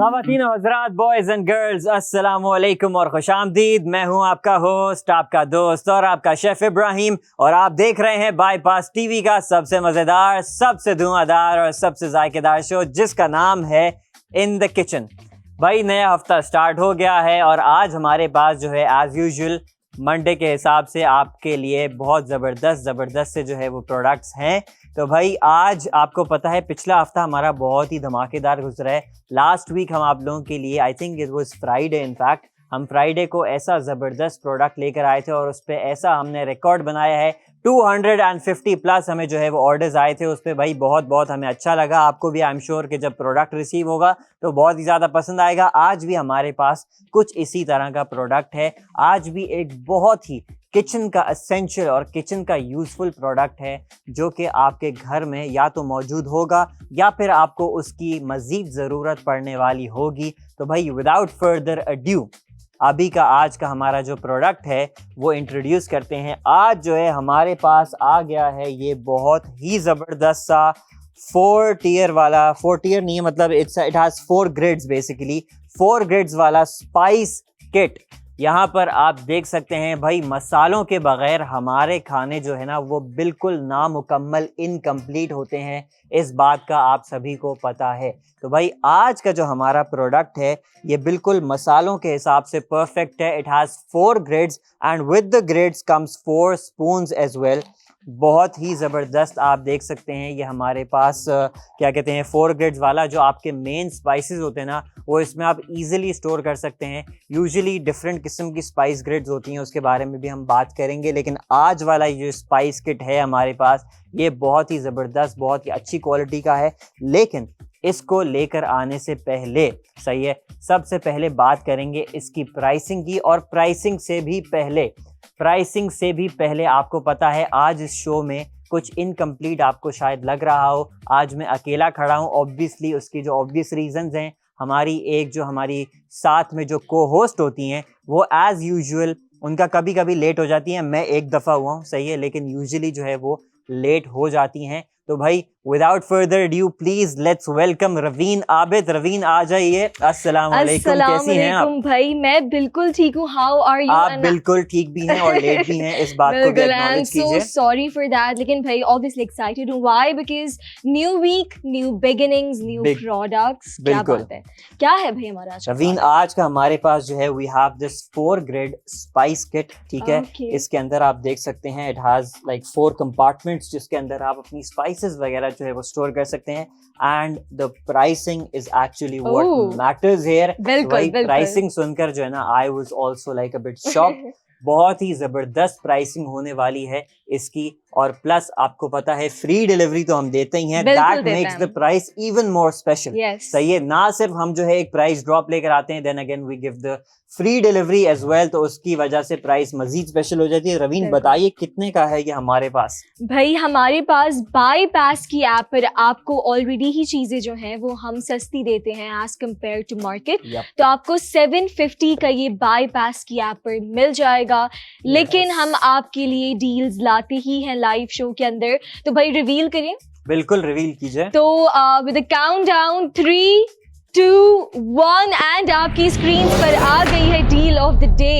ख़वातीन और हज़रात, boys and girls, अस्सलामु अलैकुम और खुशामदीद। मैं हूं आपका होस्ट, आपका दोस्त और आपका शेफ इब्राहिम, और आप देख रहे हैं बाईपास टीवी का सबसे मज़ेदार, सबसे धुआंधार और सबसे जायकेदार शो, जिसका नाम है इन द किचन। भाई नया हफ्ता स्टार्ट हो गया है और आज हमारे पास जो है एज़ यूजुअल मंडे के हिसाब से आपके लिए बहुत ज़बरदस्त से जो है वो प्रोडक्ट्स हैं। तो भाई आज आपको पता है पिछला हफ्ता हमारा बहुत ही धमाकेदार गुजरा है। लास्ट वीक हम आप लोगों के लिए, I think it was Friday, in fact हम फ्राइडे को ऐसा ज़बरदस्त प्रोडक्ट लेकर आए थे और उस पर ऐसा हमने रिकॉर्ड बनाया है। 250 प्लस हमें जो है वो ऑर्डर्स आए थे उस पर। भाई बहुत हमें अच्छा लगा। आपको भी आई एम श्योर कि जब प्रोडक्ट रिसीव होगा तो बहुत ही ज़्यादा पसंद आएगा। आज भी हमारे पास कुछ इसी तरह का प्रोडक्ट है। आज भी एक बहुत ही किचन का एसेंशियल और किचन का यूज़फुल प्रोडक्ट है जो कि आपके घर में या तो मौजूद होगा या फिर आपको उसकी मज़ीद ज़रूरत पड़ने वाली होगी। तो भाई विदाउट फर्दर अड्यू अभी का आज का हमारा जो प्रोडक्ट है वो इंट्रोड्यूस करते हैं। आज जो है हमारे पास आ गया है ये बहुत ही ज़बरदस्त सा 4 टियर वाला, 4 टियर नहीं है, मतलब it has 4 grades, basically 4 grades वाला स्पाइस किट। यहाँ पर आप देख सकते हैं भाई, मसालों के बगैर हमारे खाने जो है ना वो बिल्कुल नामुकम्मल, इनकम्प्लीट होते हैं। इस बात का आप सभी को पता है। तो भाई आज का जो हमारा प्रोडक्ट है ये बिल्कुल मसालों के हिसाब से परफेक्ट है। It has 4 grades and with the grades comes 4 spoons as well. बहुत ही ज़बरदस्त आप देख सकते हैं ये हमारे पास क्या कहते हैं 4 ग्रेड्स वाला। जो आपके मेन स्पाइसेस होते हैं ना वो इसमें आप इजीली स्टोर कर सकते हैं। यूजुअली डिफरेंट किस्म की स्पाइस ग्रेड्स होती हैं, उसके बारे में भी हम बात करेंगे, लेकिन आज वाला ये स्पाइस किट है हमारे पास ये बहुत ही ज़बरदस्त, बहुत ही अच्छी क्वालिटी का है। लेकिन इसको लेकर आने से पहले, सही है, सबसे पहले बात करेंगे इसकी प्राइसिंग की। और प्राइसिंग से भी पहले आपको पता है आज इस शो में कुछ इनकम्प्लीट आपको शायद लग रहा हो। आज मैं अकेला खड़ा हूँ, ऑब्वियसली उसकी जो ऑब्वियस रीजंस हैं, हमारी साथ में जो को होस्ट होती हैं वो एज़ यूजुअल उनका कभी कभी लेट हो जाती हैं। मैं एक दफ़ा हुआ हूँ, सही है, लेकिन यूजुअली जो है वो लेट हो जाती हैं। तो भाई without further due please let's welcome Raveen Abid. Raveen आ जाइए। अस्सलाम वालेकुम, कैसी हैं आप? भाई मैं बिल्कुल ठीक हूँ। How are you? आप बिल्कुल ठीक भी हैं और लेट भी हैं, इस बात को भी एक्नॉलेज कीजिए। सॉरी फॉर दैट, लेकिन भाई ऑब्वियसली एक्साइटेड हूँ। Why? Because new week, new beginnings, new products. क्या बात है, क्या है भाई हमारा आज? रवीन आज का हमारे पास जो है we have this 4 grade spice kit, ठीक है। इसके अंदर आप देख सकते हैं इट हैज लाइक 4 कंपार्टमेंट्स जिसके अंदर आप अपनी स्पाइसेस वगैरह जो है वो स्टोर कर सकते हैं। And the pricing is actually what matters here. Pricing सुनकर जो है ना I was also like a bit shocked. बहुत ही जबरदस्त प्राइसिंग होने वाली है इसकी, और प्लस आपको पता है फ्री डिलीवरी तो हम देते ही हैं। That makes the price even more special. सही है, ना सिर्फ हम जो है एक प्राइस ड्रॉप लेकर आते हैं, then again we give the free delivery as well, तो उसकी वजह से प्राइस मजीद स्पेशल हो जाती है। रवीन बताइए कितने का है ये हमारे पास? भाई हमारे पास बाईपास की ऐप पर आपको ऑलरेडी ही चीजें जो हैं वो हम सस्ती देते हैं एज कम्पेयर टू मार्केट। तो आपको 750 का ये बाईपास की ऐप पर मिल जाएगा। लेकिन हम आपके लिए डील्स लाते ही हैं लाइव शो के अंदर। तो भाई रिवील करें? बिल्कुल रिवील कीजिए। तो विद अ काउंटडाउन 3, 2, 1 एंड आपकी स्क्रीन पर आ गई है डील ऑफ द डे।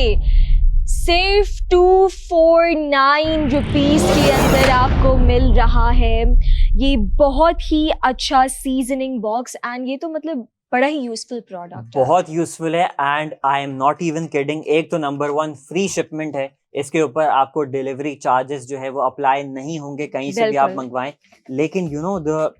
सिर्फ 249 रुपीज के अंदर आपको मिल रहा है ये बहुत ही अच्छा सीजनिंग बॉक्स। एंड ये तो मतलब बड़ा ही यूजफुल प्रोडक्ट, बहुत यूजफुल है। And I am not even kidding. एक तो नंबर 1 फ्री शिपमेंट है, इसके ऊपर आपको डिलीवरी चार्जेस जो है वो अप्लाई नहीं होंगे कहीं से भी आप मंगवाएं। लेकिन यू नो द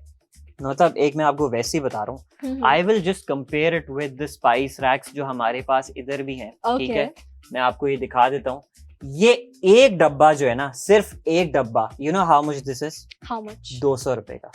मतलब एक मैं आपको वैसे ही बता रहा हूँ, I will just compare it with the spice racks जो हमारे पास इधर भी हैं, ठीक है। मैं आपको ये दिखा देता हूँ। ये एक डब्बा जो है ना, सिर्फ एक डब्बा, you know how much this is? How much? 200 रुपए का,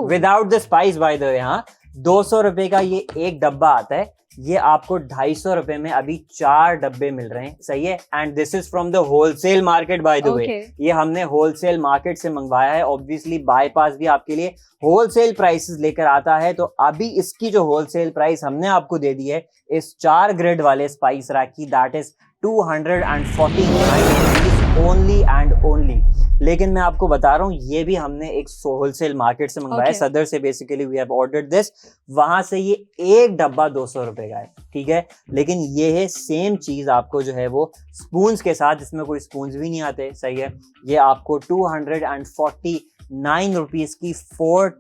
without the spice bye the वे। हाँ, 200 रुपए का ये एक डब्बा आता है। ये आपको 250 रुपए में अभी 4 डब्बे मिल रहे हैं, सही है। And this is from the wholesale market bye the way. ये हमने होलसेल मार्केट से मंगवाया है। ऑब्वियसली बाईपास भी आपके लिए होलसेल प्राइसेस लेकर आता है। तो अभी इसकी जो होलसेल प्राइस हमने आपको दे दी है इस 4 ग्रेड वाले स्पाइस रैक की, that is 249 rupees only and only. लेकिन मैं आपको बता रहा हूँ ये भी हमने एक होलसेल मार्केट से मंगवाया, Okay. सदर से basically we have ordered this. वहां से ये एक डब्बा 200 रुपए का है, ठीक है। लेकिन ये है सेम चीज आपको जो है वो स्पून्स के साथ, इसमें कोई स्पून्स भी नहीं आते, सही है। ये आपको 249 रुपीज की 4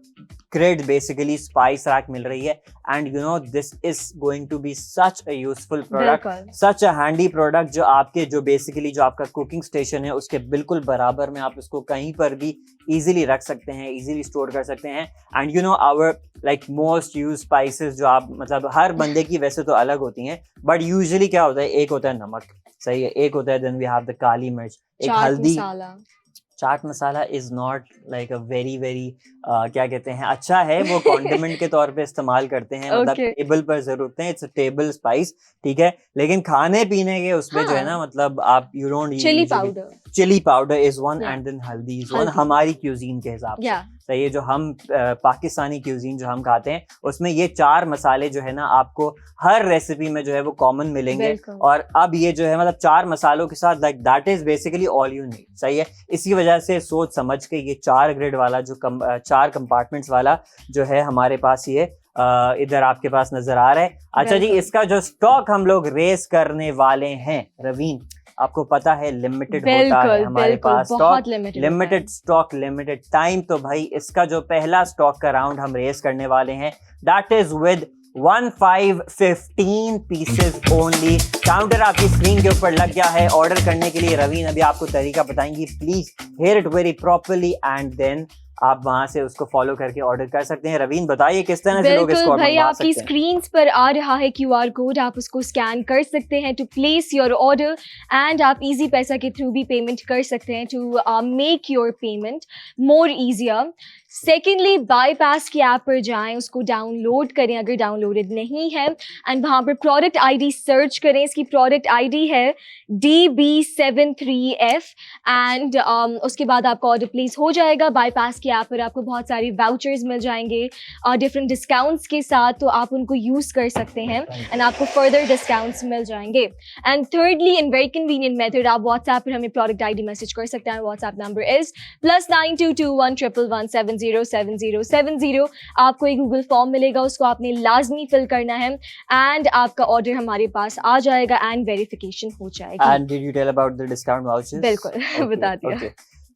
ग्रेड बेसिकली स्पाइस रैक मिल रही है। And you know this is going to be such a useful product, बिल्कुल। सच अ हैंडी प्रोडक्ट, जो आपके जो बेसिकली जो आपका कुकिंग स्टेशन है उसके बिल्कुल बराबर में आप इसको कहीं पर भी इजीली रख सकते हैं, इजीली स्टोर कर सकते हैं। And you know our like most use spices जो आप मतलब हर बंदे की वैसे तो अलग होती हैं, बट यूजुअली क्या होता है, एक होता है नमक, सही है, एक होता है then we have the kali mirch, एक चाट हल्दी। मसाला। Chaat masala is not like a very क्या कहते हैं, अच्छा है, वो कॉन्डिमेंट के तौर पे इस्तेमाल करते हैं, मतलब Okay. टेबल पर जरूर होते हैं, इट्स अ टेबल स्पाइस, ठीक है। लेकिन खाने पीने के उसमें जो है ना, हाँ। मतलब आप you don't chilli powder. Chilli powder is one Yeah. And then haldi is one, haldi. हमारी क्यूजीन के हिसाब से, या सही है। जो हम पाकिस्तानी क्यूजीन जो हम खाते हैं उसमें ये 4 मसाले जो है ना आपको हर रेसिपी में जो है वो कॉमन मिलेंगे। बिल्कुल। और अब ये जो है मतलब 4 मसालों के साथ like that is basically all you need, सही है। इसी वजह से सोच समझ के ये 4 ग्रेड वाला जो 4 कंपार्टमेंट्स वाला जो है हमारे पास ये इधर आपके पास नजर आ रहा है। अच्छा जी, बिल्कुल। इसका जो स्टॉक हम लोग रेस करने वाले हैं रवीन, आपको पता है लिमिटेड होता है बिल्कुल हमारे बिल्कुल, पास स्टॉक, बहुत limited limited stock, limited time. तो भाई इसका जो पहला स्टॉक का राउंड हम रेस करने वाले हैं that is with 1515 pieces only. Counter आपकी स्क्रीन के ऊपर लग गया है। ऑर्डर करने के लिए रवीन अभी आपको तरीका बताएंगी, please hear it very properly and then आप वहां से उसको फॉलो करके ऑर्डर कर सकते हैं। रवीन बताइए किस तरह से लोग इसको बिल्कुल ऑर्डर भाई, मंगवा आपकी सकते हैं। स्क्रीन पर आ रहा है QR कोड, आप उसको स्कैन कर सकते हैं to place your order and आप इजी पैसा के थ्रू भी पेमेंट कर सकते हैं to make your payment more easier. Secondly, bypass की ऐप पर जाएं, उसको डाउनलोड करें अगर डाउनलोडेड नहीं है, एंड वहाँ पर प्रोडक्ट ID सर्च करें। इसकी प्रोडक्ट ID है DB73F एंड उसके बाद आपका ऑर्डर प्लेस हो जाएगा। बाईपास की ऐप पर आपको बहुत सारी वाउचर्स मिल जाएंगे डिफरेंट डिस्काउंट्स के साथ, तो आप उनको यूज़ कर सकते हैं एंड आपको फर्दर डिस्काउंट्स मिल जाएंगे। And thirdly, in very convenient method, आप व्हाट्सएप पर हमें प्रोडक्ट ID मैसेज कर सकते हैं। WhatsApp number is +922111707070। आपको एक गूगल फॉर्म मिलेगा, उसको आपने लाजमी फिल करना है एंड आपका ऑर्डर हमारे पास आ जाएगा एंड वेरिफिकेशन हो जाएगी। And did you tell about the discount vouchers? बिल्कुल, बता दिया। Okay.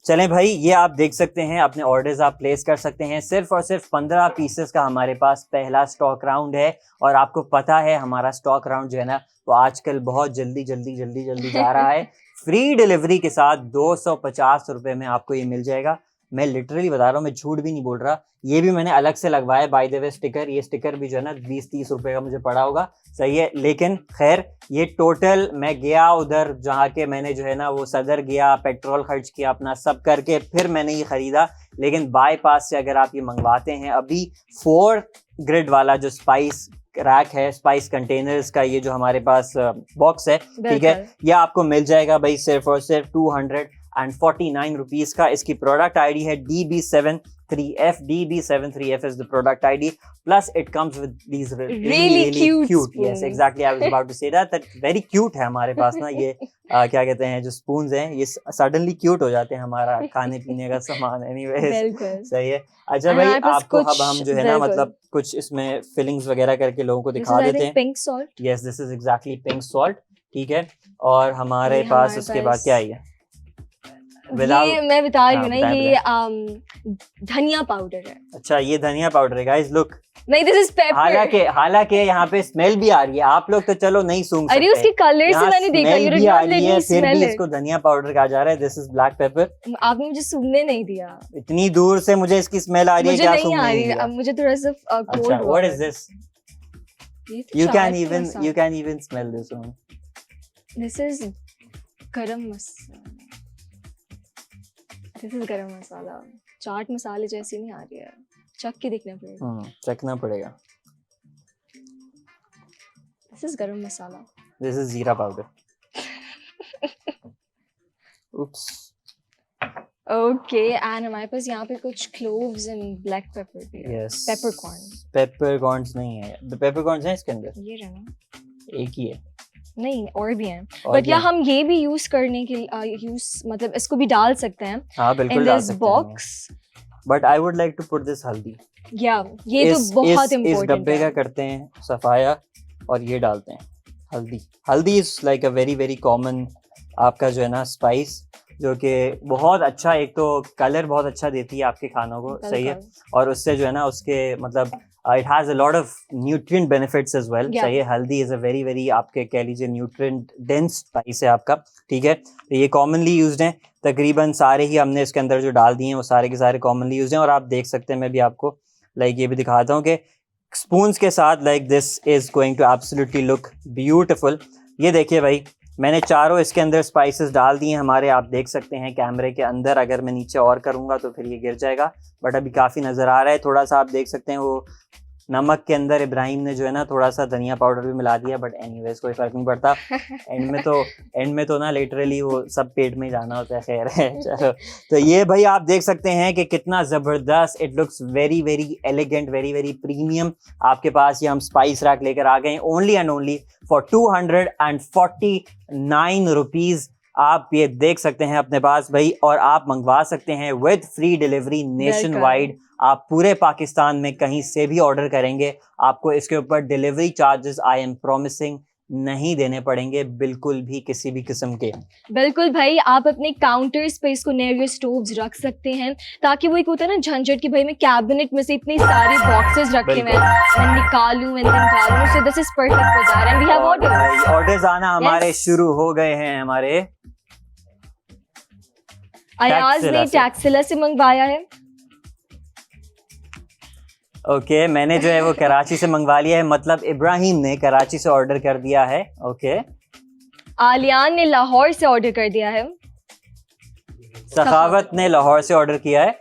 चलें भाई, ये आप देख सकते हैं, अपने ऑर्डर्स आप प्लेस कर सकते हैं। सिर्फ और सिर्फ 15 पीसेस का हमारे पास पहला स्टॉक राउंड है। और आपको पता है हमारा स्टॉक राउंड जो है ना वो आजकल बहुत जल्दी जा रहा है। फ्री डिलीवरी के साथ 250 रुपए में आपको ये मिल जाएगा। मैं लिटरली बता रहा हूँ, मैं झूठ भी नहीं बोल रहा। ये भी मैंने अलग से लगवाया बाय द वे स्टिकर। ये स्टिकर भी जो है ना 20-30 रुपए का मुझे पड़ा होगा, सही है। लेकिन खैर ये टोटल मैं गया उधर जहाँ के मैंने जो है ना वो सदर गया, पेट्रोल खर्च किया अपना सब करके, फिर मैंने ये खरीदा। लेकिन बाईपास से अगर आप ये मंगवाते हैं, अभी 4 ग्रिड वाला जो स्पाइस रैक है, स्पाइस कंटेनर्स का ये जो हमारे पास बॉक्स है, ठीक है, ये आपको मिल जाएगा भाई सिर्फ और सिर्फ 249 रुपीज का। इसकी प्रोडक्ट ID है DB73F। DB73F is the product ID. Plus it comes with these really cute. spoons. Yes, exactly. I was about to say that very cute है हमारे पास ना ये क्या कहते हैं जो स्पून्स हैं, ये सडनली क्यूट हो जाते हैं हमारा खाने पीने का सामान। एनीवेज, बिल्कुल सही है। अच्छा भाई, आपको अब हम जो है ना मतलब कुछ इसमें फिलिंग्स वगैरह करके लोगों को दिखा देते हैं। Pink salt. Yes, this is exactly pink salt, ठीक है। और हमारे पास उसके बाद क्या है? ये मैं बता रही हूँ ना, बताएं, ये धनिया पाउडर है। अच्छा, ये धनिया पाउडर है गाइस, लुक। नहीं, दिस इज पेपर। हालांकि यहाँ पे स्मेल भी आ रही है, आप लोग तो चलो नहीं सूंघ सकते। अरे उसके कलर से मैंने देखा, स्मेल भी आ रही है, फिर भी इसको धनिया पाउडर कहा जा रहा है। This is black pepper. आपने मुझे सूंघने नहीं दिया। इतनी दूर से मुझे इसकी स्मेल आ रही है, क्या नहीं आ रही है, अब मुझे थोड़ा सा cold. What is this? You can even smell this one. This is गरम मसाला। This is गरम मसाला। चाट मसाले जैसी नहीं आ रही है, चख के देखना पड़ेगा। चखना पड़ेगा। This is गरम मसाला। This is जीरा पाउडर। Oops. Okay, and हमारे पास यहाँ पे कुछ cloves and black pepper भी है। Yes. Peppercorn। Peppercorns नहीं है, पेपरकॉर्न्स हैं इसके अंदर। ये रहा ना। एक ही है। नहीं और भी हैं, और बट भी या हैं। हम ये भी यूज करने के यूज मतलब इसको भी डाल सकते हैं हाँ बिल्कुल इन डाल दिस सकते हैं box. But I would like to put this haldi. या ये तो बहुत इस इम्पोर्टेंट डब्बे का है। करते हैं सफाया और ये डालते हैं हल्दी। हल्दी is like a very very common आपका जो है ना स्पाइस, जो कि बहुत अच्छा, एक तो कलर बहुत अच्छा देती है आपके खानों को, सही है, बिल्कुल। और उससे जो है ना उसके मतलब it has a lot of nutrient benefits as well, Yeah. सही है। हल्दी इज़ अ वेरी वेरी आपके कह लीजिए न्यूट्रिएंट डेंस स्पाइस है आपका, ठीक है। तो ये कॉमनली यूज्ड हैं, तकरीबन सारे ही हमने इसके अंदर जो डाल दिए हैं वो सारे के सारे कॉमनली यूज्ड हैं। और आप देख सकते हैं, मैं भी आपको लाइक ये भी दिखाता हूँ कि स्पून्स के साथ like this is going to absolutely look beautiful. ये देखिए भाई, मैंने चारों इसके अंदर स्पाइसेस डाल दिए हमारे, आप देख सकते हैं कैमरे के अंदर। अगर मैं नीचे और करूँगा तो फिर ये गिर जाएगा, बट अभी काफ़ी नज़र आ रहा है। थोड़ा सा आप देख सकते हैं वो नमक के अंदर इब्राहिम ने जो है ना थोड़ा सा धनिया पाउडर भी मिला दिया, बट एनीवेज कोई फ़र्क नहीं पड़ता। एंड में तो ना लिटरली वो सब पेट में जाना होता है, खैर है। चलो, तो ये भाई आप देख सकते हैं कि कितना ज़बरदस्त, it looks very very elegant, very very premium. आपके पास ये हम स्पाइस रैक लेकर आ गए only and only for 249 rupees. आप ये देख सकते हैं अपने पास भाई, और आप मंगवा सकते हैं with free delivery nation wide. आप पूरे पाकिस्तान में कहीं से भी ऑर्डर करेंगे, आपको इसके ऊपर delivery charges I am promising नहीं देने पड़ेंगे, बिल्कुल भी किसी भी किस्म के। बिल्कुल भाई, आप अपने काउंटर्स पे इसको नियर योर स्टोव्स रख सकते हैं, ताकि वो एक होता है ना झंझट कि भाई मैं कैबिनेट में से इतने सारे बॉक्सेस रखे हुए हैं, मैं निकालूं एंड देन डालूं। So this is perfect for that and we have orders. Orders आना हमारे शुरू हो गए हैं। हमारे अयाज ने टैक्सिला से मंगवाया है। ओके, मैंने जो है वो कराची से मंगवा लिया है, मतलब इब्राहिम ने कराची से ऑर्डर कर दिया है। ओके, आलियान ने लाहौर से ऑर्डर कर दिया है। सखावत ने लाहौर से ऑर्डर किया है।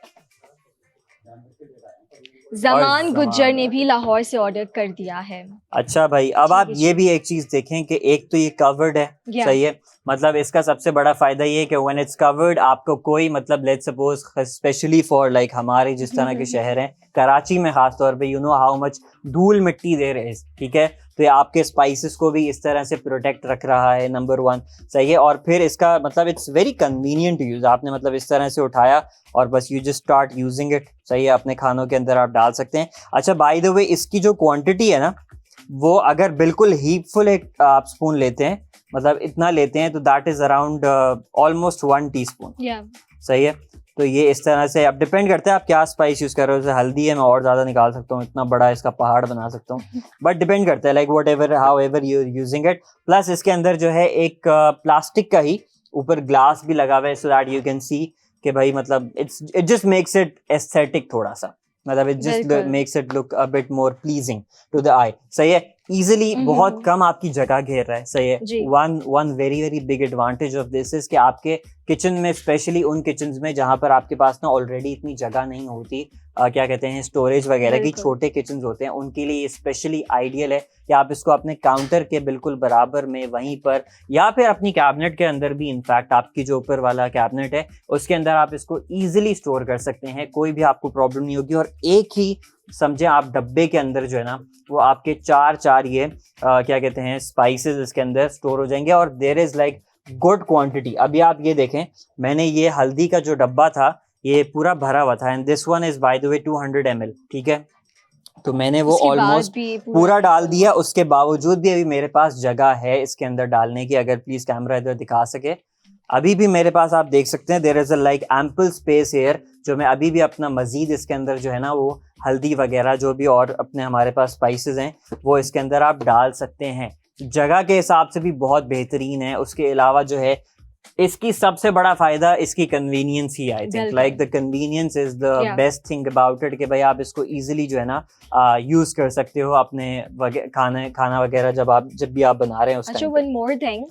जमान गुज्जर ने भी लाहौर से ऑर्डर कर दिया है। अच्छा भाई, अब आप ये भी एक चीज देखें कि एक तो ये कवर्ड है, सही है, मतलब इसका सबसे बड़ा फायदा ये है कि व्हेन इट्स कवर्ड आपको कोई मतलब let's suppose specially for like हमारे जिस तरह के शहर हैं, कराची में खास तौर पे, यू नो हाउ मच धूल मिट्टी दे रहे हैं, ठीक है, तो ये आपके स्पाइसेस को भी इस तरह से प्रोटेक्ट रख रहा है, नंबर 1, सही है। और फिर इसका मतलब it's very convenient to use, आपने मतलब इस तरह से उठाया और बस you just start using it, सही है, अपने खानों के अंदर आप डाल सकते हैं। अच्छा, बाय द वे इसकी जो क्वांटिटी है ना, वो अगर बिल्कुल हीपफुल एक आप स्पून लेते हैं, मतलब इतना लेते हैं, तो that is around almost 1 teaspoon, सही है। तो ये इस तरह से अब डिपेंड करता है आप क्या स्पाइस यूज कर रहे हो। जैसे हल्दी है, मैं और ज्यादा निकाल सकता हूँ, इतना बड़ा इसका पहाड़ बना सकता हूँ, बट डिपेंड करता है like what ever how ever you using it. Plus इसके अंदर जो है एक प्लास्टिक का ही ऊपर ग्लास भी लगा हुआ है, so that you can see कि भाई मतलब it just makes it aesthetic थोड़ा सा, मतलब it just makes it look a bit more pleasing to the eye, सही है। इजीली बहुत कम आपकी जगह घेर रहा है, सही है। One very very big advantage of this is कि आपके किचन में, स्पेशली उन किचन्स में जहां पर आपके पास ना ऑलरेडी इतनी जगह नहीं होती, क्या कहते हैं स्टोरेज वगैरह की, छोटे किचन्स होते हैं, उनके लिए स्पेशली आइडियल है कि आप इसको अपने काउंटर के बिल्कुल बराबर में वहीं पर, या फिर अपनी कैबिनेट के अंदर भी, इनफैक्ट आपकी जो ऊपर वाला कैबिनेट है उसके अंदर आप इसको ईजिली स्टोर कर सकते हैं, कोई भी आपको प्रॉब्लम नहीं होगी। और एक ही समझे आप डब्बे के अंदर जो है ना वो आपके चार ये क्या कहते हैं स्पाइसेस इसके अंदर स्टोर हो जाएंगे, और there is like good quantity. अभी आप ये देखें, मैंने ये हल्दी का जो डब्बा था ये पूरा भरा हुआ था, and this one is by the way 200 ml, ठीक है, तो मैंने वो ऑलमोस्ट पूरा डाल दिया। उसके बावजूद भी अभी मेरे पास जगह है इसके अंदर डालने की, अगर प्लीज कैमरा इधर दिखा सके, अभी भी मेरे पास आप देख सकते हैं there is a like ample space here, जो मैं अभी भी अपना मजीद इसके अंदर जो है ना वो हल्दी वगैरह जो भी और अपने हमारे पास स्पाइसेस हैं वो इसके अंदर आप डाल सकते हैं। जगह के हिसाब से भी बहुत बेहतरीन है। उसके अलावा जो है इसकी सबसे बड़ा फायदा इसकी convenience he, I think like the convenience is the best thing about it, कि भाई आप इसको इजीली जो है ना यूज कर सकते हो अपने खाना वगैरह जब भी आप बना रहे हैं उस टाइम। अच्छा, वन मोर थिंग,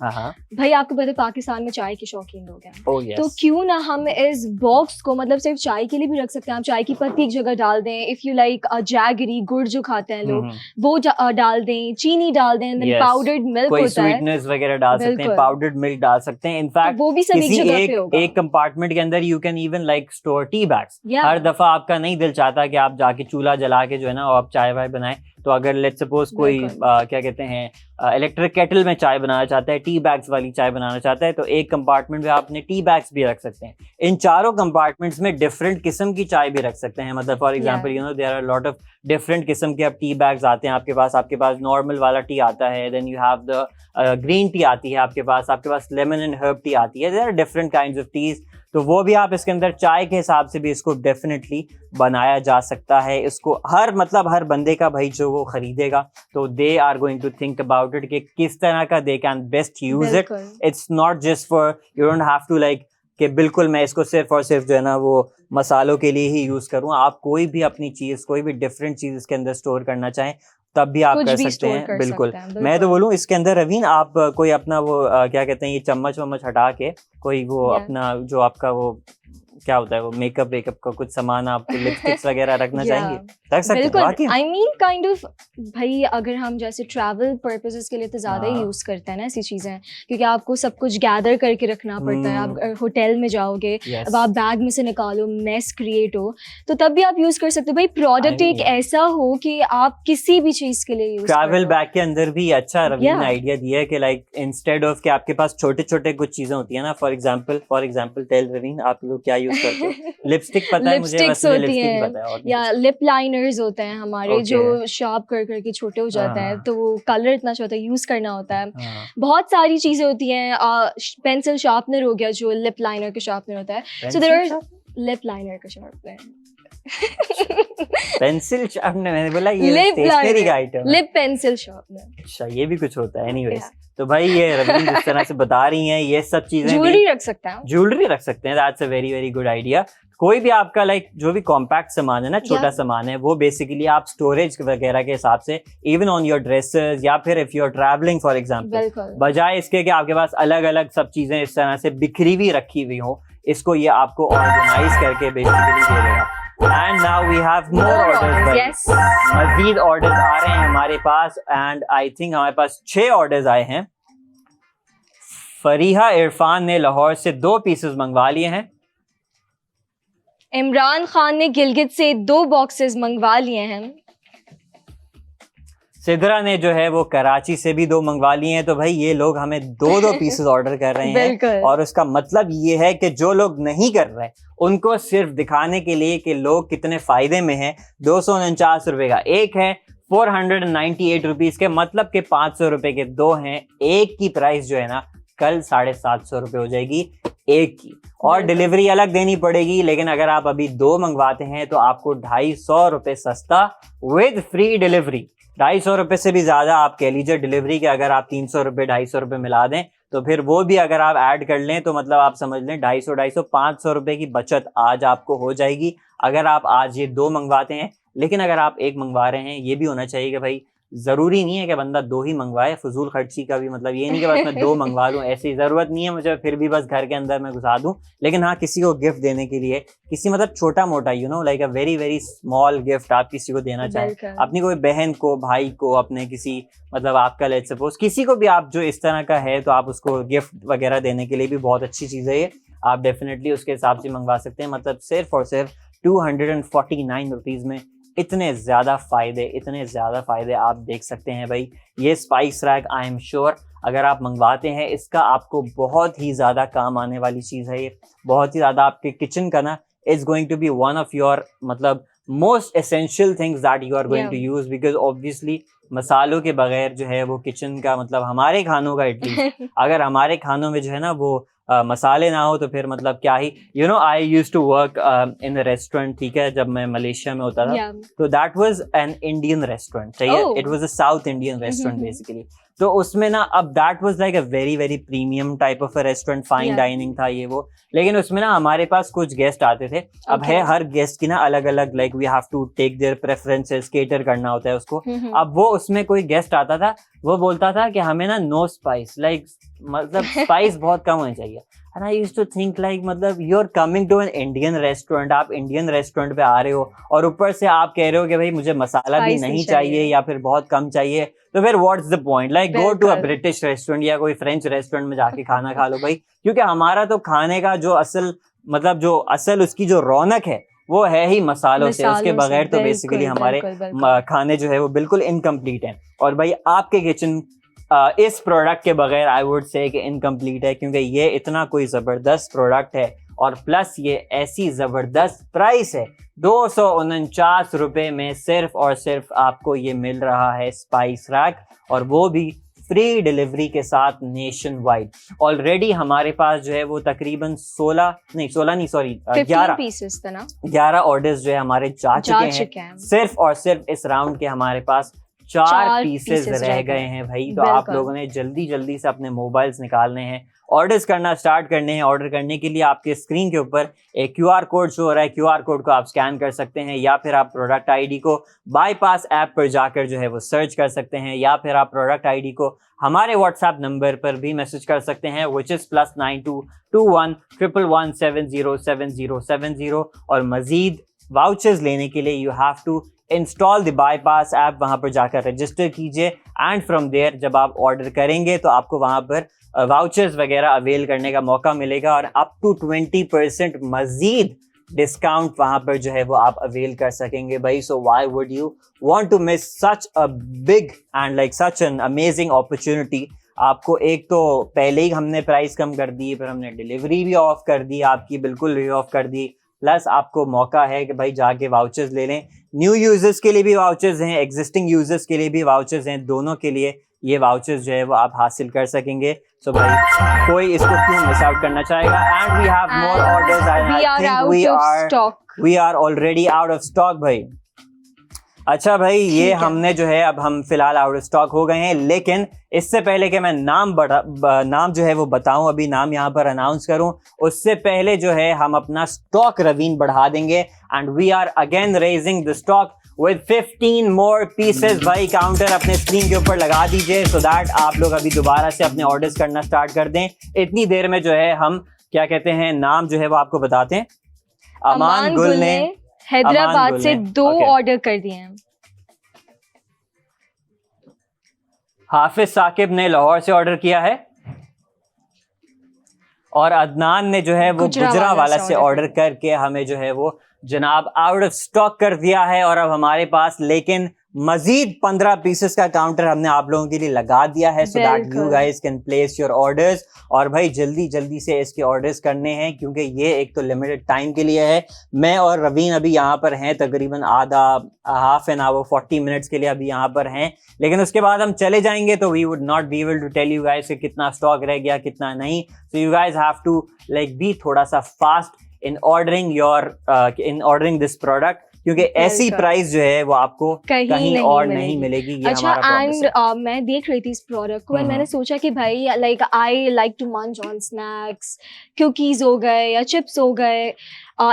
भाई आपको पता है पाकिस्तान में चाय के शौकीन लोग हैं, oh, yes. तो क्यों ना हम इस बॉक्स को मतलब सिर्फ चाय के लिए भी रख सकते हैं। आप चाय की पत्ती एक जगह डाल दें, इफ यू लाइक जैगरी गुड़ जो खाते हैं लोग वो डाल दें, चीनी डाल दें, पाउडर्ड मिल्क होता है, स्वीटनेस वगैरह डाल सकते हैं, पाउडर्ड मिल्क डाल सकते हैं। इनफैक्ट वो भी सब एक जगह पे होगा। एक कंपार्टमेंट के अंदर you can even like store tea bags. हर दफा आपका नहीं दिल चाहता कि आप जाके चूल्हा जला के जो है ना आप चाय वाय बनाएं, तो अगर लेट्स सपोज कोई क्या कहते हैं इलेक्ट्रिक केटल में चाय बनाना चाहता है, टी बैग्स वाली चाय बनाना चाहता है, तो एक कंपार्टमेंट में आप अपने टी बैग्स भी रख सकते हैं। इन चारों कंपार्टमेंट्स में डिफरेंट किस्म की चाय भी रख सकते हैं। मतलब for example you know there are lot of different किस्म के अब टी बैग्स आते हैं आपके पास नॉर्मल वाला टी आता है, then you have the green tea आती है आपके पास लेमन एंड हर्ब टी आती है, there are different kinds of teas. तो वो भी आप इसके अंदर चाय के हिसाब से भी इसको डेफिनेटली बनाया जा सकता है। इसको हर बंदे का भाई जो वो खरीदेगा तो they are going to think about it कि किस तरह का they can best use it. It's not just for, you don't have to like कि बिल्कुल मैं इसको सिर्फ और सिर्फ जो है ना वो मसालों के लिए ही यूज करूँ। आप कोई भी अपनी चीज, कोई भी डिफरेंट चीज इसके अंदर स्टोर करना चाहें तब भी आप कर सकते हैं। बिल्कुल मैं तो बोलूँ इसके अंदर रवीन आप कोई अपना वो क्या कहते हैं ये चम्मच वम्मच हटा के कोई वो अपना जो आपका वो क्या होता है वो मेकअप वेकअप का कुछ सामान आप लिपस्टिक्स वगैरह रखना चाहेंगे, रख सकते हैं। बिल्कुल, आई मीन काइंड ऑफ भाई अगर हम जैसे ट्रैवल पर्पसेस के लिए तो ज़्यादा ही यूज़ करते हैं ना ऐसी चीज़ें, क्योंकि आपको सब कुछ गैदर करके रखना पड़ता है। आप होटल में जाओगे, अब आप बैग में से निकालो, मेस क्रिएट हो, तो तब भी आप यूज़ कर सकते हो। भाई प्रोडक्ट एक ऐसा हो कि आप किसी भी चीज़ के लिए यूज़ ट्रैवल बैग के अंदर भी अच्छा रवीन ने आइडिया दिया है कि लाइक इंस्टेड ऑफ कि आपके पास छोटे छोटे कुछ चीजें होती है ना, फॉर एग्जाम्पल टेल रवीन आप लोग क्या यूज करते हो? लिपस्टिक पता है मुझे, बस लिपस्टिक पता है, या लिप लाइनर्स होते हैं हमारे जो शार्प कर करके छोटे हो जाते हैं, तो वो कलर इतना अच्छा होता है, यूज करना होता है। बहुत सारी चीजें होती हैं, पेंसिल शार्पनर हो गया जो लिप लाइनर का शार्पनर होता है, so there are lip liner का शार्पनर पेंसिल शार्पनर, मैंने बोला ये स्टेशनरी का आइटम, लिप पेंसिल शार्पनर। अच्छा ये भी कुछ होता है। एनीवेज तो भाई ये रवीन जिस तरह से बता रही हैं ये सब चीजें, ज्वेलरी रख सकते हैं, ज्वेलरी रख सकते हैं। That's a very very good idea. कोई भी आपका लाइक जो भी कॉम्पैक्ट सामान है ना, छोटा सामान है, वो बेसिकली आप स्टोरेज वगैरह के हिसाब से इवन ऑन योर ड्रेसेस या फिर if you are travelling for example, बजाय इसके कि आपके पास अलग अलग सब चीजें इस तरह से बिखरी हुई रखी हुई हो, इसको ये आपको ऑर्गेनाइज करके बेसिकली दे देगा। And now we have more orders. Yes. मज़ीद orders आ रहे हैं हमारे पास and I think हमारे पास 6 orders आए हैं। फरीहा इरफान ने लाहौर से 2 पीसेस मंगवा लिए हैं। इमरान खान ने गिलगित से 2 बॉक्सेस मंगवा लिए हैं। सिदरा ने जो है वो कराची से भी 2 मंगवा लिए हैं। तो भाई ये लोग हमें 2 पीसेस ऑर्डर कर रहे हैं और उसका मतलब ये है कि जो लोग नहीं कर रहे उनको सिर्फ दिखाने के लिए कि लोग कितने फायदे में हैं, 249 रुपए का एक है, 498 रुपीज के, मतलब के 500 रुपए के 2 हैं। एक की प्राइस जो है ना कल 750 रुपए हो जाएगी एक की, और डिलीवरी अलग देनी पड़ेगी। लेकिन अगर आप अभी 2 मंगवाते हैं तो आपको 250 रुपए सस्ता विद फ्री डिलीवरी, 250 रुपए से भी ज्यादा आप कह लीजिए डिलीवरी के। अगर आप 300 रुपए 250 रुपए मिला दें तो फिर वो भी अगर आप ऐड कर लें तो मतलब आप समझ लें 250 500 रुपए की बचत आज आपको हो जाएगी अगर आप आज ये 2 मंगवाते हैं। लेकिन अगर आप 1 मंगवा रहे हैं, ये भी होना चाहिए कि भाई जरूरी नहीं है कि बंदा 2 ही मंगवाए, फजूल खर्ची का भी मतलब ये नहीं कि बस मैं 2 मंगवा लूं, ऐसी जरूरत नहीं है मुझे फिर भी बस घर के अंदर मैं घुसा दूं। लेकिन हाँ, किसी को गिफ्ट देने के लिए, किसी मतलब छोटा मोटा you know like a very very small gift आप किसी को देना चाहें, अपनी कोई बहन को, भाई को, अपने किसी मतलब आपका लेट्स सपोज किसी को भी आप जो इस तरह का है तो आप उसको गिफ्ट वगैरह देने के लिए भी बहुत अच्छी चीज है ये। आप डेफिनेटली उसके हिसाब से मंगवा सकते हैं। मतलब सिर्फ और सिर्फ 249 रुपीज में इतने ज्यादा फायदे आप देख सकते हैं। भाई ये spice rack I am sure अगर आप मंगवाते हैं इसका आपको बहुत ही ज्यादा काम आने वाली चीज है। ये बहुत ही ज्यादा आपके किचन का ना is going to be one of your मतलब most essential things that you are going to use, because obviously मसालों के बगैर जो है वो किचन का मतलब हमारे खानों का एटलीस्ट अगर हमारे खानों में जो है ना वो मसाले ना हो तो फिर मतलब क्या ही। You know I used to work in a restaurant, ठीक है, जब मैं मलेशिया में होता था तो that was an Indian restaurant, सही है, it was a South Indian restaurant basically. तो उसमें ना अब that was like a very very premium type of a restaurant, fine dining था ये वो। लेकिन उसमें ना हमारे पास कुछ गेस्ट आते थे। अब है हर गेस्ट की ना अलग अलग like we have to take their preferences, cater करना होता है उसको। अब वो उसमें कोई गेस्ट आता था, वो बोलता था कि हमें ना नो स्पाइस, लाइक मतलब स्पाइस बहुत कम होनी चाहिए। And I used to think like मतलब you're coming to an Indian restaurant, आप इंडियन रेस्टोरेंट पे आ रहे हो और ऊपर से आप कह रहे हो कि भाई मुझे मसाला भी नहीं चाहिए या फिर बहुत कम चाहिए, तो फिर what's the point? Like go to a British restaurant या कोई फ्रेंच रेस्टोरेंट में जाके खाना खा लो भाई, क्योंकि हमारा तो खाने का जो असल मतलब जो असल उसकी जो रौनक है वो है ही मसालों से, उसके मसालों से, बगैर तो बिल्कुल, बेसिकली हमारे बिल्कुल, बिल्कुल। खाने जो है वो बिल्कुल इनकम्प्लीट हैं। और भाई आपके किचन इस प्रोडक्ट के बगैर आई वुड से कि इनकम्प्लीट है, क्योंकि ये इतना कोई ज़बरदस्त प्रोडक्ट है और प्लस ये ऐसी ज़बरदस्त प्राइस है। 249 रुपये में सिर्फ और सिर्फ आपको ये मिल रहा है स्पाइस रैक, और वो भी फ्री डिलीवरी के साथ नेशन वाइड। ऑलरेडी हमारे पास जो है वो तकरीबन 15 पीसेस था ना, 11 ऑर्डर्स जो है हमारे जा चुके हैं। सिर्फ और सिर्फ इस राउंड के हमारे पास 4 पीसेस रह गए हैं भाई। तो आप लोगों ने जल्दी जल्दी से अपने मोबाइल्स निकालने हैं, ऑर्डर्स करना स्टार्ट करने हैं। ऑर्डर करने के लिए आपके स्क्रीन के ऊपर एक QR कोड शो हो रहा है, QR कोड को आप स्कैन कर सकते हैं, या फिर आप प्रोडक्ट आईडी को बाईपास ऐप पर जाकर जो है वो सर्च कर सकते हैं, या फिर आप प्रोडक्ट आईडी को हमारे व्हाट्सएप नंबर पर भी मैसेज कर सकते हैं, विच इज़ +922111707070। और मज़ीद वाउचर्स लेने के लिए you have to install the bypass app, वहाँ पर जाकर रजिस्टर कीजिए, एंड फ्रॉम देयर जब आप ऑर्डर करेंगे तो आपको वहाँ पर वाउचर्स वगैरह अवेल करने का मौका मिलेगा, और अप टू 20% मज़ीद डिस्काउंट वहाँ पर जो है वो आप अवेल कर सकेंगे भाई। So why would you want to miss such a big and like such an amazing opportunity. आपको एक तो पहले ही हमने प्राइस कम कर दी, फिर हमने डिलीवरी भी ऑफ कर दी आपकी, बिल्कुल री ऑफ कर दी, प्लस आपको मौका है कि भाई जाके वाउचर्स ले लें। न्यू यूजर्स के लिए भी वाउचर्स हैं, एग्जिस्टिंग यूजर्स के लिए भी वाउचर्स हैं, दोनों के लिए ये वाउचर्स जो है वो आप हासिल कर सकेंगे। सो भाई कोई इसको क्यों मिस आउट करना चाहेगा। And we have more orders, I think we are already out of stock भाई। अच्छा भाई, ये हमने जो है अब हम फिलहाल आउट ऑफ स्टॉक हो गए हैं, लेकिन इससे पहले कि मैं नाम जो है वो बताऊं, अभी नाम यहाँ पर अनाउंस करूं, उससे पहले जो है हम अपना स्टॉक रवीन बढ़ा देंगे, and we are again raising the stock with 15 more pieces. भाई काउंटर अपने स्क्रीन के ऊपर लगा दीजिए, सो दैट आप लोग अभी दोबारा से अपने ऑर्डर्स करना स्टार्ट कर दें। इतनी देर में जो है हम क्या कहते हैं, नाम जो है वो आपको बताते हैं। अमान गुल ने हैदराबाद से 2 ऑर्डर कर दिए हैं। हाफिज साकिब ने लाहौर से ऑर्डर किया है, और अदनान ने जो है वो गुजरावाला से ऑर्डर करके हमें जो है वो जनाब आउट ऑफ स्टॉक कर दिया है। और अब हमारे पास लेकिन मजीद 15 पीसेस का काउंटर हमने आप लोगों के लिए लगा दिया है, so that you guys can place your orders. और भाई जल्दी जल्दी से इसके ऑर्डर्स करने हैं, क्योंकि ये एक तो लिमिटेड टाइम के लिए है। मैं और रवीन अभी यहाँ पर हैं तकरीबन हाफ एन आवर 40 मिनट्स के लिए अभी यहाँ पर हैं, लेकिन उसके बाद हम चले जाएंगे तो we would not be able to tell you guys कि कितना स्टॉक रह गया कितना नहीं। So you guys have to like be थोड़ा सा fast in ordering this product, क्योंकि ऐसी प्राइस जो है वो आपको कहीं और नहीं मिलेगी। ये अच्छा, एंड मैं देख रही थी इस प्रोडक्ट को, मैंने सोचा कि भाई like I like to munch on snacks, cookies हो गए या चिप्स हो गए,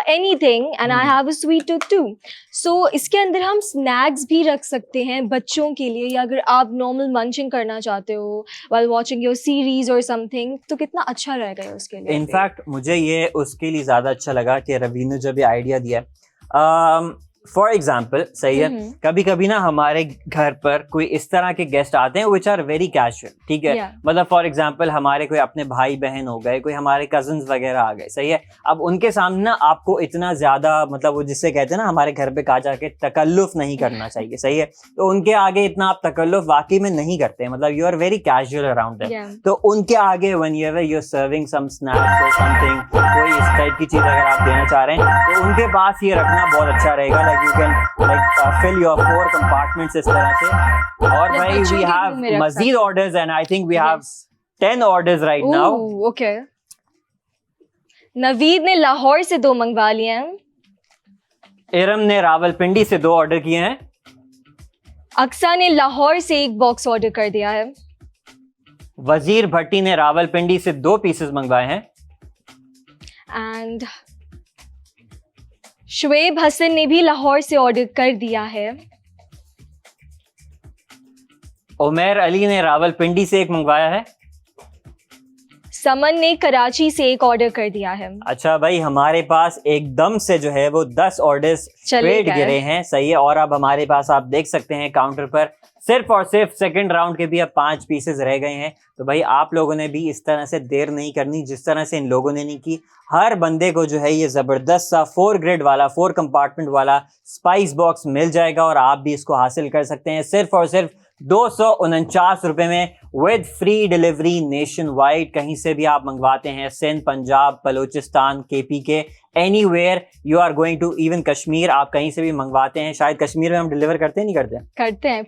anything, and I have a sweet tooth too. So इसके अंदर हम स्नैक्स भी रख सकते हैं बच्चों के लिए, या अगर आप नॉर्मल मंचिंग करना चाहते हो व्हाइल वाचिंग योर सीरीज और समथिंग, तो कितना अच्छा रहेगा उसके लिए। इनफैक्ट मुझे ये उसके लिए ज़्यादा अच्छा लगा कि रवीन ने जब ये आइडिया दिया, फॉर एग्जाम्पल सही है, कभी कभी ना हमारे घर पर कोई इस तरह के गेस्ट आते हैं विच आर वेरी कैजुअल, ठीक है, मतलब फॉर एग्जाम्पल हमारे कोई अपने भाई बहन हो गए, कोई हमारे कजन्स वगैरह आ गए, सही है। अब उनके सामने ना आपको इतना ज्यादा मतलब वो जिससे कहते हैं ना हमारे घर पे कहा जाके तकल्लुफ नहीं करना चाहिए, सही है। तो उनके आगे इतना आप तकल्लुफ वाकई में नहीं करते, मतलब you are very casual around them. तो उनके आगे when you are serving some snacks और समथिंग, कोई इस टाइप की चीज अगर आप देना चाह रहे हैं तो उनके पास ये रखना बहुत अच्छा रहेगा। You can like fill your 4 compartments इस तरह से। और भाई we have मज़ीद orders and I think we have 10 orders right now. Okay. Naveed ने लाहौर से 2 मंगवा लिए हैं। इरम ने रावलपिंडी से 2 ऑर्डर किए हैं। अक्सा ने लाहौर से 1 बॉक्स ऑर्डर कर दिया है। वजीर भट्टी ने रावलपिंडी से 2 पीसेस मंगवाए हैं। एंड शुएब हसन ने भी लाहौर से ऑर्डर कर दिया है। उमैर अली ने रावलपिंडी से 1 मंगवाया है। समन ने कराची से एक ऑर्डर कर दिया है। अच्छा भाई, हमारे पास एकदम से जो है वो 10 ऑर्डर्स स्ट्रेट गिरे हैं, सही है। और अब हमारे पास आप देख सकते हैं काउंटर पर सिर्फ और सिर्फ सेकंड राउंड के भी अब 5 पीसेस रह गए हैं। तो भाई आप लोगों ने भी इस तरह से देर नहीं करनी जिस तरह से इन लोगों ने नहीं की। हर बंदे को जो है ये जबरदस्त सा 4 ग्रिड वाला 4 कंपार्टमेंट वाला स्पाइस बॉक्स मिल जाएगा और आप भी इसको हासिल कर सकते हैं सिर्फ और सिर्फ 249 रुपए में with free delivery nationwide. कहीं से भी आप मंगवाते हैं, सिंध, पंजाब, बलूचिस्तान, केपी के anywhere you are going to, even Kashmir, आप कहीं से भी मंगवाते हैं। शायद कश्मीर में हम डिलीवर करते हैं, नहीं करते?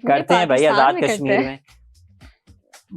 करते हैं भाई, आजाद कश्मीर में,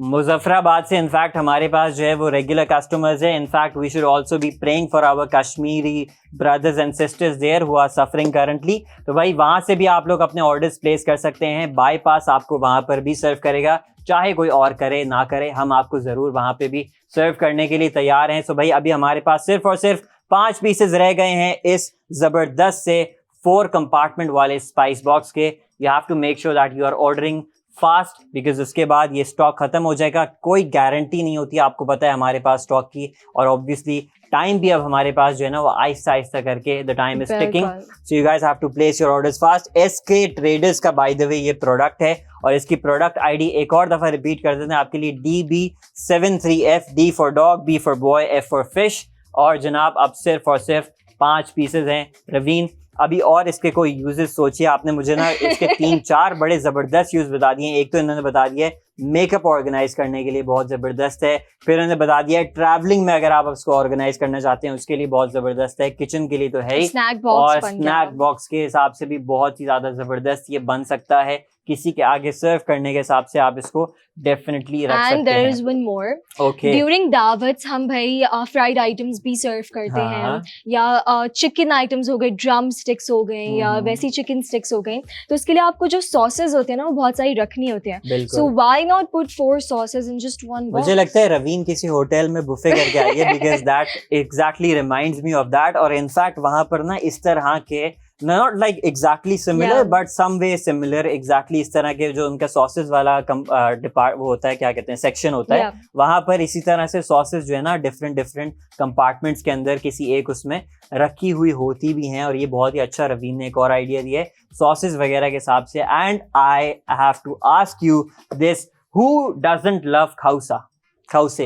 मुजफ्फराबाद से। इनफैक्ट हमारे पास जो है वो रेगुलर कस्टमर्स है। In fact we should also be praying for our Kashmiri brothers and sisters there who are suffering currently. तो भाई वहां से भी आप लोग अपने ऑर्डर्स प्लेस कर सकते हैं। बाईपास आपको वहां पर भी सर्व करेगा, चाहे कोई और करे ना करे, हम आपको जरूर वहां पे भी सर्व करने के लिए तैयार हैं। सो भाई अभी हमारे पास सिर्फ और सिर्फ 5 पीसेस रह गए हैं इस जबरदस्त से 4 कंपार्टमेंट वाले स्पाइस बॉक्स के। You have to make sure that you are ordering fast, because उसके बाद ये स्टॉक खत्म हो जाएगा। कोई गारंटी नहीं होती, आपको पता है हमारे पास स्टॉक की, और ऑब्वियसली टाइम भी अब हमारे पास जो है ना वो आहिस्ता आहिस्ता करके the time is ticking. So you guys have to place your orders fast. SK traders का बाय द वे ये प्रोडक्ट है और इसकी प्रोडक्ट आईडी एक और दफा रिपीट कर देते हैं आपके लिए, DB73F, D for dog, B for boy, F for fish. और जनाब अब सिर्फ और सिर्फ 5 पीसेस हैं। रवीन अभी और इसके कोई यूजेस सोचिए आपने, मुझे ना इसके 3-4 बड़े जबरदस्त यूज बता दिए। एक तो इन्होंने बता दिया है मेकअप ऑर्गेनाइज करने के लिए बहुत जबरदस्त है, फिर इन्होंने बता दिया है ट्रैवलिंग में अगर आप उसको ऑर्गेनाइज करना चाहते हैं उसके लिए बहुत जबरदस्त है, किचन के लिए तो है ही, और स्नैक बॉक्स के हिसाब से भी बहुत ही ज्यादा जबरदस्त ये बन सकता है। किसी के आगे सर्व करने के हिसाब से आप इसको डेफिनेटली रख सकते हैं। And there is one more, during दावत्स हम भाई फ्राइड आइटम्स भी सर्व करते हैं, या चिकन आइटम्स हो गए, ड्रम स्टिक्स हो गए, या वैसी चिकन स्टिक्स हो गए, तो उसके लिए आपको जो सॉसेस होते हैं ना वो बहुत सारी रखनी होती हैं। So why not put 4 sauces in just one box. मुझे लगता है रवीन किसी होटल में बुफे करके आई है, because that exactly reminds me of that. और इनफैक्ट वहां पर ना इस तरह के not like exactly similar but some way similar, exactly इस तरह के जो उनका सॉसेस वाला वो होता है, क्या कहते हैं, सेक्शन होता है, वहां पर इसी तरह से सॉसेस जो है ना डिफरेंट कंपार्टमेंट्स के अंदर किसी एक उसमें रखी हुई होती भी हैं। और ये बहुत ही अच्छा रवीन ने एक और आइडिया दिया है सॉसेस वगैरह के हिसाब से। And I have to ask you this, who doesn't love khausa? Khause,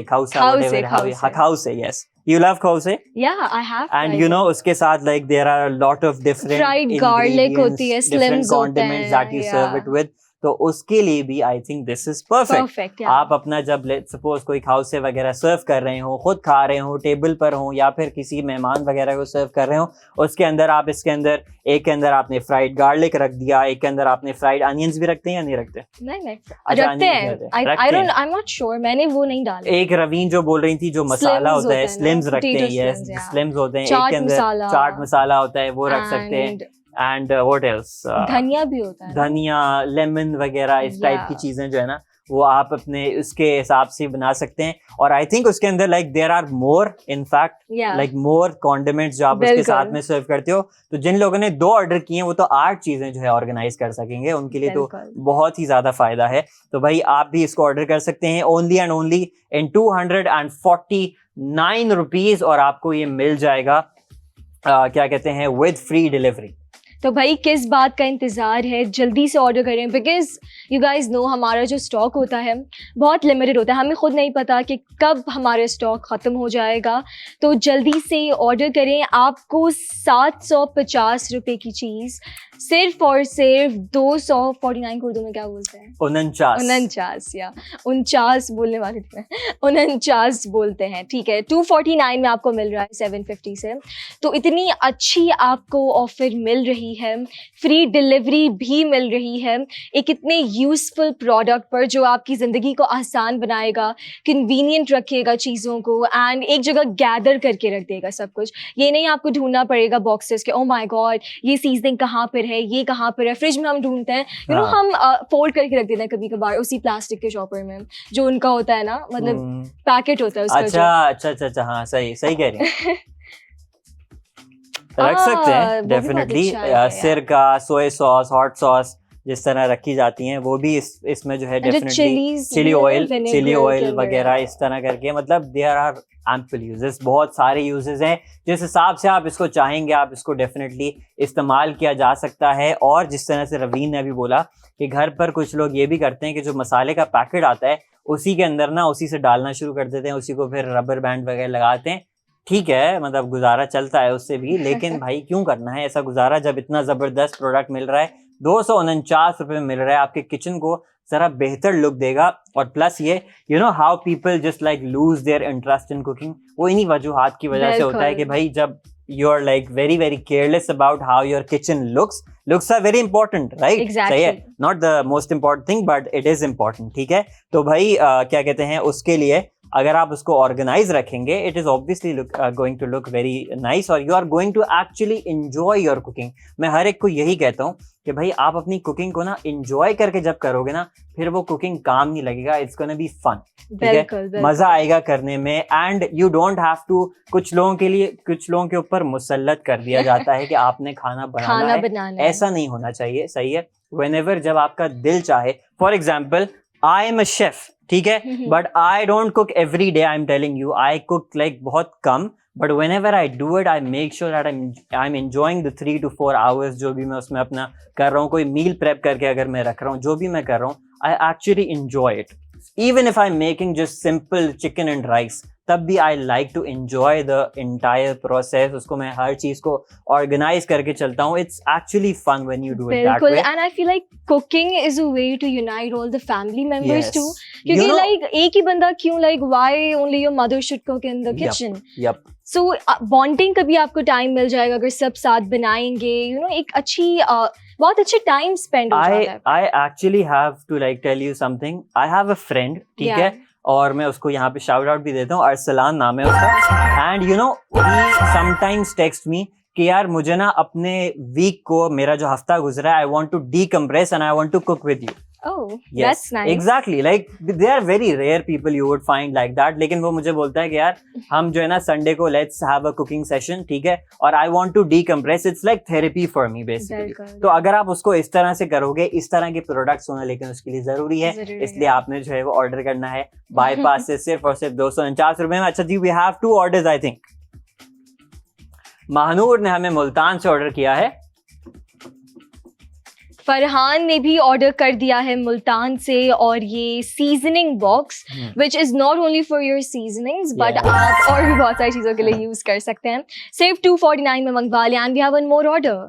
yes. You love khause? Yeah, I have. And you know, उसके साथ like there are a lot of different fried garlic होती है, different condiments that you serve it with. तो उसके लिए भी I think this is perfect. आप अपना जब सपोज कोई खाउसे वगैरह सर्व कर रहे हो, खुद खा रहे हो, टेबल पर हो, या फिर किसी मेहमान वगैरह को सर्व कर रहे हो, उसके अंदर आप इसके अंदर एक के अंदर आपने फ्राइड गार्लिक रख दिया, एक के अंदर आपने फ्राइड अनियंस भी रखते हैं या नहीं रखते? नहीं रखते हैं। आई एम नॉट श्योर, मैंने वो नहीं डाले। एक रवीन जो बोल रही थी जो मसाला होता है, स्लिम्स रखते हैं, यस स्लिम्स होते हैं। एक के अंदर चाट मसाला होता है, वो रख सकते हैं। एंड व्हाट एल्स, धनिया भी होता है, धनिया, लेमन वगैरह इस टाइप की चीजें जो है ना वो आप अपने उसके हिसाब से बना सकते हैं। और आई थिंक उसके अंदर like there are more, in fact like more condiments जो आप उसके साथ में सर्व करते हो। तो जिन लोगों ने 2 ऑर्डर किए हैं वो तो 8 चीजें जो है ऑर्गेनाइज कर सकेंगे, उनके लिए तो बहुत ही ज्यादा फायदा है। तो भाई आप भी इसको ऑर्डर कर सकते हैं only and only in 249 rupees, और आपको ये मिल जाएगा क्या कहते हैं विद फ्री डिलीवरी। तो भाई किस बात का इंतज़ार है, जल्दी से ऑर्डर करें, बिकॉज यू गाइज नो हमारा जो स्टॉक होता है बहुत लिमिटेड होता है, हमें खुद नहीं पता कि कब हमारा स्टॉक ख़त्म हो जाएगा। तो जल्दी से ऑर्डर करें। आपको 750 रुपये की चीज़ सिर्फ और सिर्फ 249 को उर्दू में क्या बोलते हैं? 49 या 49 बोलने वाले थे, 49 बोलते हैं, ठीक है। 249 में आपको मिल रहा है 750 से। तो इतनी अच्छी आपको ऑफर मिल रही है, फ्री डिलीवरी भी मिल रही है, एक इतने यूजफुल प्रोडक्ट पर जो आपकी ज़िंदगी को आसान बनाएगा, कन्वीनियंट रखेगा चीज़ों को, एंड एक जगह गैदर करके रख देगा सब कुछ। ये नहीं आपको ढूंढना पड़ेगा बॉक्सेस के, ओ माय गॉड ये सीजनिंग कहाँ पर है, ये कहाँ पर है। फ्रिज में हम ढूंढते हैं, यू नो, हम फोल्ड करके रख देते हैं कभी कभार उसी प्लास्टिक के शॉपर में जो उनका होता है ना, मतलब पैकेट होता है उसका। अच्छा, हाँ सही कह रही हैं। रख सकते हैं डेफिनेटली, सिरका, सोया सॉस, हॉट सॉस, जिस तरह रखी जाती हैं वो भी इसमें जो है जो definitely chilies, chili you know, oil vinegar वगैरह इस तरह करके, मतलब देयर आर एम्पल यूजेस, बहुत सारे यूजेस हैं। जिस हिसाब से आप इसको चाहेंगे आप इसको डेफिनेटली इस्तेमाल किया जा सकता है। और जिस तरह से रवीन ने अभी बोला कि घर पर कुछ लोग ये भी करते हैं कि जो मसाले का पैकेट आता है उसी के अंदर ना उसी से डालना शुरू कर देते हैं, उसी को फिर रबर बैंड वगैरह लगाते हैं। ठीक है, मतलब गुजारा चलता है उससे भी, लेकिन भाई क्यों करना है ऐसा गुजारा जब इतना जबरदस्त प्रोडक्ट मिल रहा है, 249 रुपए में मिल रहा है, आपके किचन को जरा बेहतर लुक देगा। और प्लस ये you know how people just like lose their interest in cooking, वो इन्हीं वजूहात की वजह से होता है कि भाई जब you are like very very careless about how your kitchen looks are very important, right? Exactly. सही है, not the most important thing but it is important, ठीक है। तो भाई क्या कहते हैं, उसके लिए अगर आप उसको ऑर्गेनाइज रखेंगे it is obviously going to look very nice और you are going to actually enjoy your cooking. मैं हर एक को यही कहता हूँ कि भाई आप अपनी कुकिंग को ना एंजॉय करके जब करोगे ना फिर वो कुकिंग काम नहीं लगेगा, इट्स गोना बी फन, ठीक है, मजा आएगा करने में। And you don't have to, कुछ लोगों के ऊपर मुसल्लत कर दिया जाता है कि आपने खाना बनाना है, ऐसा नहीं होना चाहिए, सही है। व्हेनेवर जब आपका दिल चाहे, for example I am a chef, ठीक है, but I don't cook every day, I am telling you, I cook like बहुत कम, but whenever I do it, I make sure that I'm enjoying the 3 to 4 hours जो भी मैं उसमें अपना कर रहा हूँ, कोई मील प्रेप करके अगर मैं रख रहा हूँ, जो भी मैं कर रहा हूँ, I actually enjoy it. Even if I'm making just simple chicken and rice, तब भी I like to enjoy the entire process. उसको मैं हर चीज को organize करके चलता हूँ. It's actually fun when you do it that way. And I feel like cooking is a way to unite all the family members Yes. too. क्योंकि like एक ही बंदा क्यों, like why only your mother should cook in the kitchen? Yep. So bonding का भी आपको time मिल जाएगा अगर सब साथ बनाएंगे, you know, एक अच्छी बहुत अच्छी time spend हो जाता है. I actually have to like tell you something. I have a friend, ठीक है, और मैं उसको यहाँ पे शाउट आउट भी देता हूँ, अरसलान नाम है उसका, and you no he sometimes text me कि यार मुझे ना अपने वीक को, मेरा जो हफ्ता गुजरा है, I want to decompress and I want to cook with you. Oh, yes, that's nice. Exactly, like there are very rare people you would find like that. लेकिन वो मुझे बोलता है कि यार हम जो है ना संडे को let's have a cooking session, ठीक है, और I want to decompress. It's like therapy for me basically. तो अगर आप उसको इस तरह से करोगे, इस तरह के प्रोडक्ट्स होना लेकिन उसके लिए जरूरी है, इसलिए आपने जो है वो ऑर्डर करना है बाईपास से सिर्फ और सिर्फ 249 रुपए में. अच्छा जी, we have 2 orders I think. Mahnoor ने हमें मुल्तान से ऑर्डर किया है, फरहान ने भी ऑर्डर कर दिया है मुल्तान से, और ये seasoning box which is not only for your seasonings but आप और भी बहुत सारी चीज़ों के लिए यूज कर सकते हैं. सिर्फ 249 में मंगवा लिया. And we have one more order.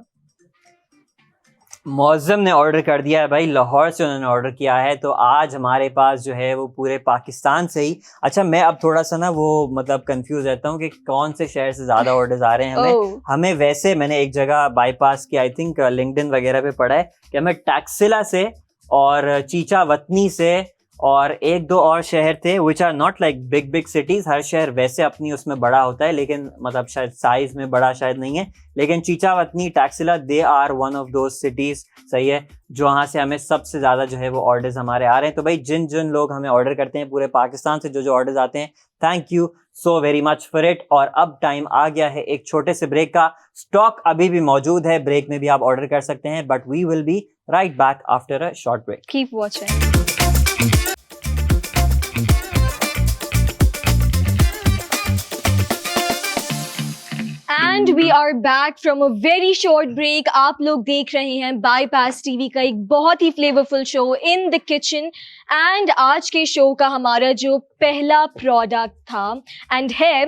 Moazzam ने ऑर्डर कर दिया है भाई, लाहौर से उन्होंने ऑर्डर किया है. तो आज हमारे पास जो है वो पूरे पाकिस्तान से ही, अच्छा मैं अब थोड़ा सा ना वो मतलब कंफ्यूज रहता हूँ कि कौन से शहर से ज़्यादा ऑर्डर्स आ रहे हैं हमें. वैसे मैंने एक जगह बाईपास की आई थिंक लिंक्डइन वगैरह पे पढ़ा है कि हमें टैक्सिला से और चीचा वतनी से और 1-2 और शहर थे which are not like big cities. हर शहर वैसे अपनी उसमें बड़ा होता है लेकिन मतलब शायद साइज में बड़ा शायद नहीं है, लेकिन Chichawatni Taxila they are one of those cities, सही है, जो वहाँ से हमें सबसे ज़्यादा जो है वो ऑर्डर्स हमारे आ रहे हैं. तो भाई जिन लोग हमें ऑर्डर करते हैं पूरे पाकिस्तान से, जो ऑर्डर्स आते हैं, thank you so very much for it. और अब टाइम आ गया है एक छोटे से ब्रेक का. स्टॉक अभी भी मौजूद है, ब्रेक में भी आप ऑर्डर कर सकते हैं, but we will be right back after a short break. Keep watching. And we are back from a very short break. आप लोग देख रहे हैं बाईपास टीवी का एक बहुत ही flavourful show in the kitchen. And आज के शो का हमारा जो पहला प्रोडक्ट था एंड है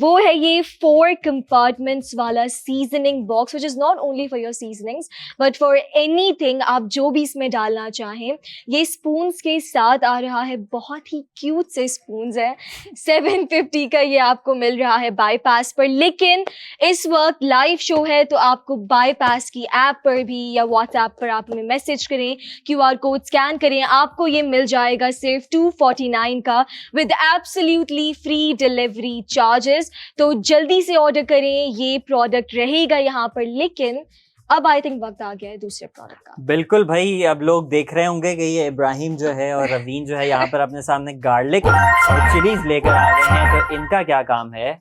वो है ये 4 कंपार्टमेंट्स वाला seasoning box which is not only for your seasonings but for anything आप जो भी इसमें डालना चाहें. ये स्पून्स के साथ आ रहा है, बहुत ही क्यूट से स्पून्स है. 750 का ये आपको मिल रहा है बाईपास पर, लेकिन इस वक्त लाइव शो है तो आपको बाईपास की ऐप पर भी या व्हाट्सएप पर आप हमें मैसेज करें, QR कोड स्कैन करें, आपको ये मिल जाएगा सिर्फ 249 का with absolutely free delivery charges. तो जल्दी से ऑर्डर करें, ये प्रोडक्ट रहेगा यहाँ पर. लेकिन अब आई थिंक वक्त आ गया है दूसरे प्रोडक्ट का. बिल्कुल भाई, अब लोग देख रहे होंगे कि ये इब्राहिम जो है और रवीन जो है यहाँ पर अपने सामने गार्लिक और चिलीज लेकर आ गए हैं. तो इनका क्या काम है?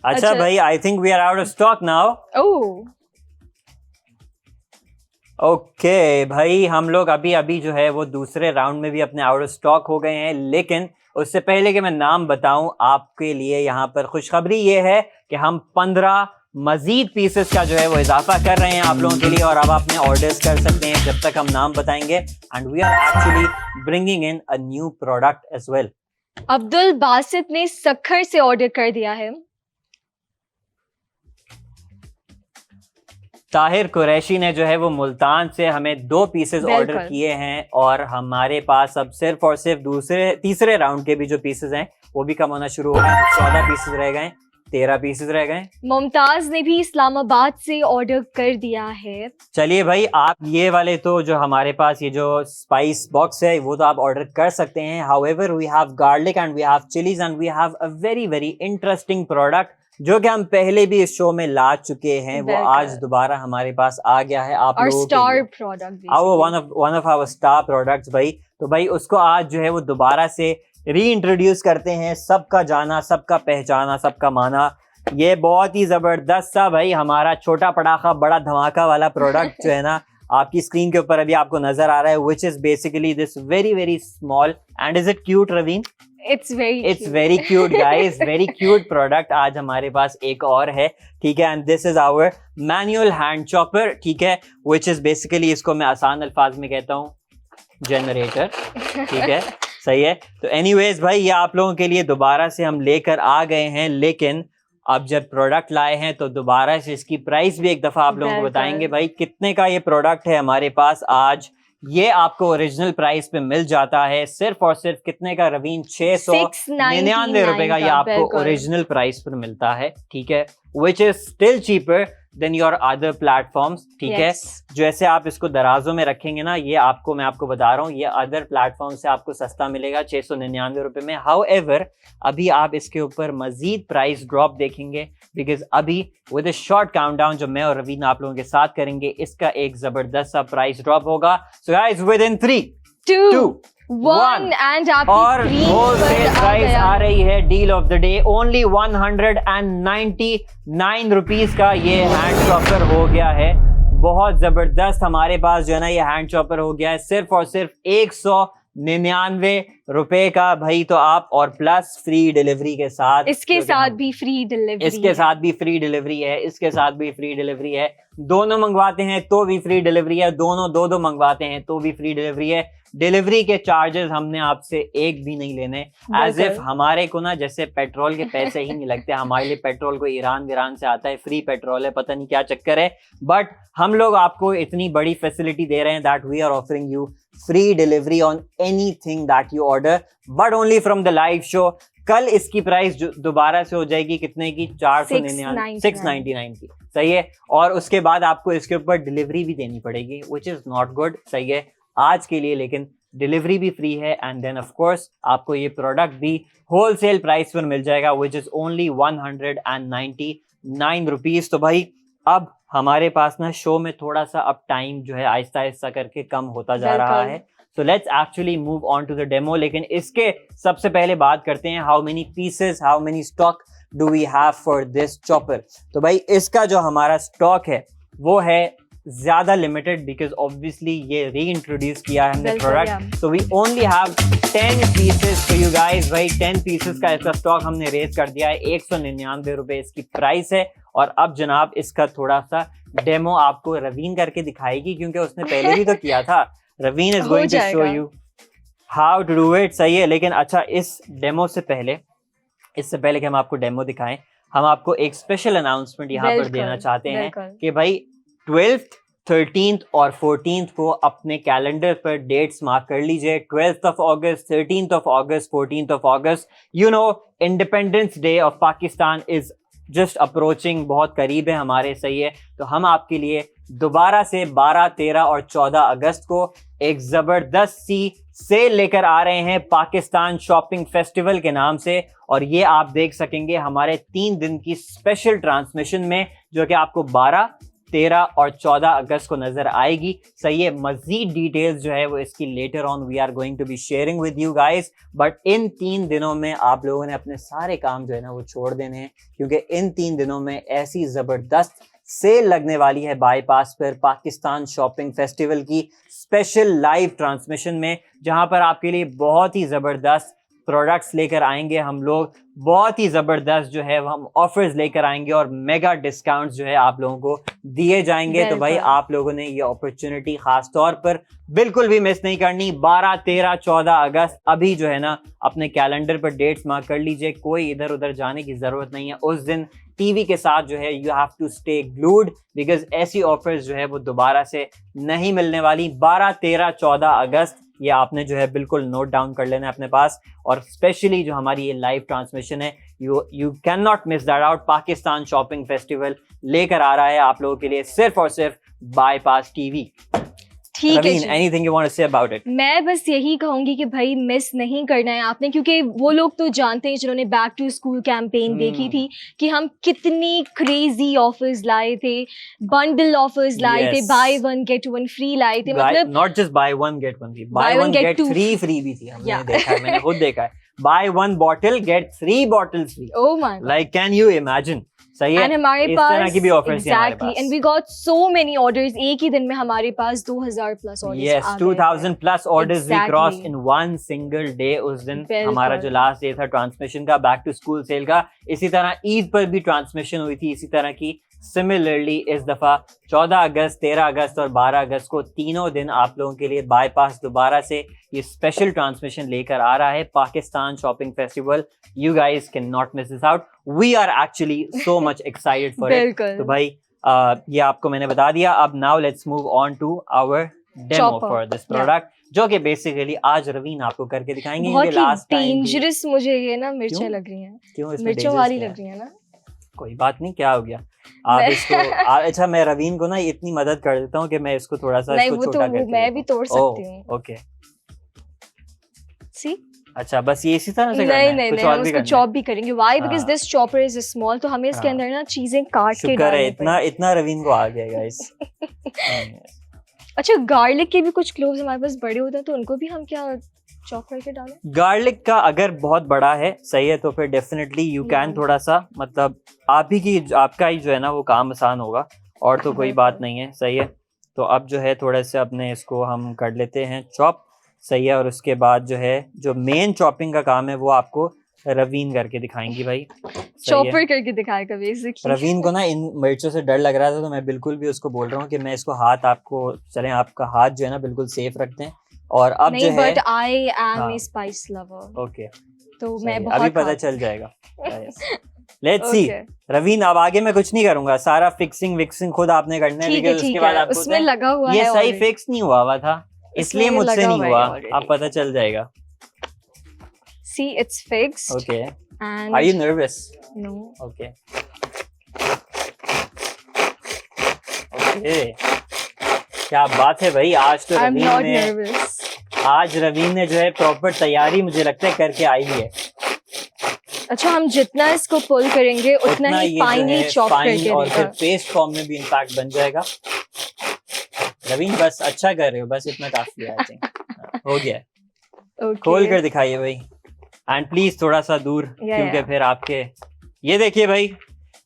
अच्छा भाई, I think we are out of stock now. Oh, okay भाई, हम लोग अभी अभी जो है वो दूसरे राउंड में भी अपने आउट ऑफ स्टॉक हो गए हैं, लेकिन उससे पहले कि मैं नाम बताऊं आपके लिए, यहाँ पर खुशखबरी ये है कि हम 15 मजीद पीसेस का जो है वो इजाफा कर रहे हैं आप लोगों के लिए, और अब आपने ऑर्डर्स कर सकते हैं जब तक हम नाम बताएंगे। And we are actually bringing in a new product as well. Abdul Basit ने सक्खर से ऑर्डर कर दिया है। ताहिर कुरैशी ने जो है वो मुल्तान से हमें 2 पीसेस ऑर्डर किए हैं, और हमारे पास अब सिर्फ और सिर्फ तीसरे राउंड के भी जो पीसेस हैं वो भी कम होना शुरू हो गए। 14 पीसेस रह गए, 13 पीसेस रह गए। मुमताज ने भी इस्लामाबाद से ऑर्डर कर दिया है। चलिए भाई, आप ये वाले तो जो हमारे पास ये जो स्पाइस बॉक्स है वो तो आप ऑर्डर कर सकते हैं। However we have garlic and we have chilies and we have a very very interesting product जो कि हम पहले भी इस शो में ला चुके हैं, वो आज दोबारा हमारे पास आ गया है आप लोगों के लिए। Star product, one of our star products भाई। तो भाई उसको आज जो है वो दोबारा से री इंट्रोड्यूस करते हैं। सबका जाना, सबका पहचाना, सबका माना, ये बहुत ही जबरदस्त सा भाई हमारा छोटा पटाखा बड़ा धमाका वाला प्रोडक्ट जो है ना, आपकी स्क्रीन के ऊपर अभी आपको नजर आ रहा है, which is basically this very very small and is it cute Raveen? It's very cute guys, very cute product आज हमारे पास एक और है, ठीक है। And this is our manual hand chopper, ठीक है, which is basically, इसको मैं आसान अल्फाज में कहता हूँ जनरेटर, ठीक है, सही है। तो एनीवेज भाई, ये आप लोगों के लिए दोबारा से हम लेकर आ गए हैं, लेकिन अब जब प्रोडक्ट लाए हैं तो दोबारा से इसकी प्राइस भी एक दफा आप लोगों को बताएंगे भाई कितने का ये प्रोडक्ट है हमारे पास आज। ये आपको ओरिजिनल प्राइस पे मिल जाता है सिर्फ और सिर्फ कितने का रवीन? 699 रुपए का ये आपको ओरिजिनल प्राइस पर मिलता है, ठीक है, which is still cheaper than your other platforms, ठीक है। जैसे आप इसको दराजों में रखेंगे ना, ये आपको, मैं आपको बता रहा हूँ, ये अदर प्लेटफॉर्म से आपको सस्ता मिलेगा 699 रुपए में। हाउएवर अभी आप इसके ऊपर मजीद प्राइस ड्रॉप देखेंगे, बिकॉज अभी विद अ शॉर्ट काउंटडाउन जो मैं और रवीन आप लोगों के साथ करेंगे, इसका एक जबरदस्त सा प्राइस ड्रॉप होगा। So guys, with in 3, 2, 1 and और होलसेल प्राइस आ रही है, deal of the day, only 199 rupees का ये हैंड चॉपर हो गया है। बहुत जबरदस्त हमारे पास जो है ना ये हैंड चॉपर हो गया है, सिर्फ और सिर्फ 199 रुपए का भाई। तो आप, और प्लस फ्री डिलीवरी के साथ, इसके साथ भी फ्री डिलीवरी, इसके साथ भी फ्री डिलीवरी है, इसके साथ भी फ्री डिलीवरी है, दोनों मंगवाते हैं तो भी फ्री डिलीवरी है, दोनों दो मंगवाते हैं तो भी फ्री डिलीवरी है। डिलीवरी के चार्जेस हमने आपसे एक भी नहीं लेने, एज इफ हमारे को ना जैसे पेट्रोल के पैसे ही नहीं लगते। हमारे लिए पेट्रोल को ईरान से आता है, फ्री पेट्रोल है, पता नहीं क्या चक्कर है, बट हम लोग आपको इतनी बड़ी फैसिलिटी दे रहे हैं that we are offering you free delivery on anything that you order, but only from the live show. कल इसकी प्राइस दोबारा से हो जाएगी कितने की? 699 की, सही है। और उसके बाद आपको इसके ऊपर डिलीवरी भी देनी पड़ेगी, विच इज नॉट गुड, सही है, आज के लिए, लेकिन डिलीवरी भी फ्री है। एंड देन ऑफ कोर्स आपको ये प्रोडक्ट भी होलसेल प्राइस पर मिल जाएगा, विच इज ओनली 199 रुपीज। तो भाई अब हमारे पास ना शो में थोड़ा सा अब टाइम जो है आहिस्ता आहिस्ता करके कम होता जा रहा है, so let's actually move on to the demo. लेकिन इसके सबसे पहले बात करते हैं, how many pieces, how many stock do we have for this chopper. तो भाई इसका जो हमारा स्टॉक है वो है ज्यादा लिमिटेड, बिकॉज ऑब्वियसली ये री इंट्रोड्यूस किया है हमने product, so we only have 10 pieces for you guys. भाई 10 पीसेस का इसका स्टॉक हमने रेज कर दिया है, 199 रुपए इसकी प्राइस है। और अब जनाब इसका थोड़ा सा डेमो आपको रवीन करके दिखाएगी, क्योंकि उसने पहले भी तो किया था। Raveen is going to show you how to do it, सही है। लेकिन अच्छा, इस डेमो से पहले, इससे पहले कि हम आपको डेमो दिखाएं, हम आपको एक स्पेशल अनाउंसमेंट यहाँ पर देना चाहते हैं कि भाई 12th, 13th और 14th को अपने कैलेंडर पर डेट्स मार्क कर लीजिए। 12th of August, 13th of August, 14th of August, you know Independence Day of Pakistan is just approaching, बहुत करीब है हमारे, सही है। तो हम आपके लिए दोबारा से 12, 13 और 14 अगस्त को एक जबरदस्त सी सेल लेकर आ रहे हैं पाकिस्तान शॉपिंग फेस्टिवल के नाम से, और ये आप देख सकेंगे हमारे 3 दिन की स्पेशल ट्रांसमिशन में, जो कि आपको 12, 13 और 14 अगस्त को नजर आएगी, सही है। मजीद डिटेल्स जो है वो इसकी later on we are going to be sharing with you guys, but in 3 दिनों में आप लोगों ने अपने सारे काम जो है ना वो छोड़ देने हैं, क्योंकि इन 3 दिनों में ऐसी जबरदस्त सेल लगने वाली है बाईपास पर पाकिस्तान शॉपिंग फेस्टिवल की स्पेशल लाइव ट्रांसमिशन में, जहां पर आपके लिए बहुत ही ज़बरदस्त प्रोडक्ट्स लेकर आएंगे हम लोग, बहुत ही ज़बरदस्त जो है हम ऑफर्स लेकर आएंगे और मेगा डिस्काउंट्स जो है आप लोगों को दिए जाएंगे। तो भाई आप लोगों ने ये अपॉर्चुनिटी खास तौर पर बिल्कुल भी मिस नहीं करनी। 12, 13, 14 अगस्त अभी जो है ना अपने कैलेंडर पर डेट्स मार्क कर लीजिए, कोई इधर उधर जाने की ज़रूरत नहीं है। उस दिन टीवी के साथ जो है you have to stay glued, because ऐसी ऑफर्स जो है वो दोबारा से नहीं मिलने वाली। 12, 13, 14 अगस्त ये आपने जो है बिल्कुल नोट डाउन कर लेना है अपने पास। और स्पेशली जो हमारी ये लाइव ट्रांसमिशन है, you can not miss that out. Pakistan shopping festival लेकर आ रहा है आप लोगों के लिए सिर्फ और सिर्फ बाईपास टीवी। ठीक है जी। Anything you want to say about it? मैं बस यही कहूंगी कि भाई मिस नहीं करना है आपने, क्योंकि वो लोग तो जानते हैं जिन्होंने बैक टू स्कूल कैंपेन देखी थी कि हम कितनी क्रेजी ऑफर्स लाए थे, बंडल ऑफर्स लाए थे, buy one get one free लाए थे। मतलब not just buy one get one free, buy one get 3 free भी थी। हमने देखा है, मैंने खुद देखा है, buy one bottle get 3 bottles free. Oh my god, like can you imagine? सही है। एंड हमारे इस पास तरह की भी ऑफर्स हैं हमारे पास। And we got so many orders. एक ही दिन में हमारे पास 2000 plus orders yes, 2000 plus orders we cross in one single day. उस दिन हमारा जो लास्ट डे था ट्रांसमिशन का, बैक टू स्कूल सेल का। इसी तरह ईद पर भी ट्रांसमिशन हुई थी इसी तरह की। सिमिलरली इस दफा 14 अगस्त, 13 अगस्त और 12 अगस्त को तीनों दिन आप लोगों के लिए बाईपास दोबारा से ये स्पेशल ट्रांसमिशन लेकर आ रहा है, Pakistan shopping festival. You guys can not miss this out. We are actually so much excited for it. तो भाई ये आपको मैंने बता दिया। अब now let's move on to our demo for this product, जो कि बेसिकली आज रवीन आपको करके दिखाएंगे। बहुत ही डेंजरस मुझे ये ना मिर्चें लग रही हैं। क्यों? मिर्चों वाली लग रही है ना। कोई बात नहीं, क्या हो गया? आप इसको अच्छा, मैं रवीन को ना इतनी मदद कर देता हूँ कि मैं इसको थोड़ा सा नहीं, इसको वो छोटा तो करके मैं भी तोड़ सकती हूँ। ओके, सी अच्छा, बस ये इसी तरह से नहीं नहीं नहीं, हम उसको चॉप भी करेंगे। Why? Because this chopper is small, तो हमें इसके अंदर ना चीजें काट के डालनी है। इतना रवीन को आ गया गाइस। अच्छा, गार्लिक के भी कुछ क्लोव्स हमारे पास बड़े होते हैं, तो उनको भी हम क्या चॉप करके डालें? गार्लिक का अगर बहुत बड़ा है, सही है, तो फिर डेफिनेटली यू कैन थोड़ा सा, मतलब आपका ही जो है ना वो काम आसान होगा, और तो कोई बात नहीं है। सही है, तो अब जो है थोड़े से अपने इसको हम कर लेते हैं चॉप। सही है, और उसके बाद जो है जो मेन चॉपिंग का काम है वो आपको रवीन करके दिखाएंगी भाई। चॉपर करके दिखाएगा बेसिकली। रवीन को ना इन मिर्चों से डर लग रहा था, तो मैं बिल्कुल भी उसको बोल रहा हूँ कि मैं इसको आपका हाथ जो है ना बिल्कुल सेफ रखते हैं। और अब जो है, but I am a spice lover. Okay, तो मैं बहुत अभी पता चल जाएगा। Let's see. रवीन, अब आगे मैं कुछ नहीं करूंगा, सारा फिक्सिंग खुद आपने करना है, because उसके बाद आपको उसमें लगा हुआ है, ये सही फिक्स नहीं हुआ था, इसलिए मुझसे नहीं हुआ। अब पता चल जाएगा। See, it's fixed. Okay. And are you nervous? No. Okay. Okay. क्या बात है भाई, आज तो I'm not nervous. आज रवीन ने जो है प्रॉपर तैयारी मुझे लगता है करके आई है। अच्छा, हम जितना इसको पुल करेंगे उतना ही फाइनली चॉप करके और फिर पेस्ट फॉर्म में भी इनफैक्ट बन जाएगा। रवीन बस अच्छा कर रहे हो, बस इतना काफी है। आई थिंक हो गया। Okay. खोल कर दिखाइए भाई, एंड प्लीज थोड़ा सा दूर, क्योंकि फिर आपके ये देखिए भाई,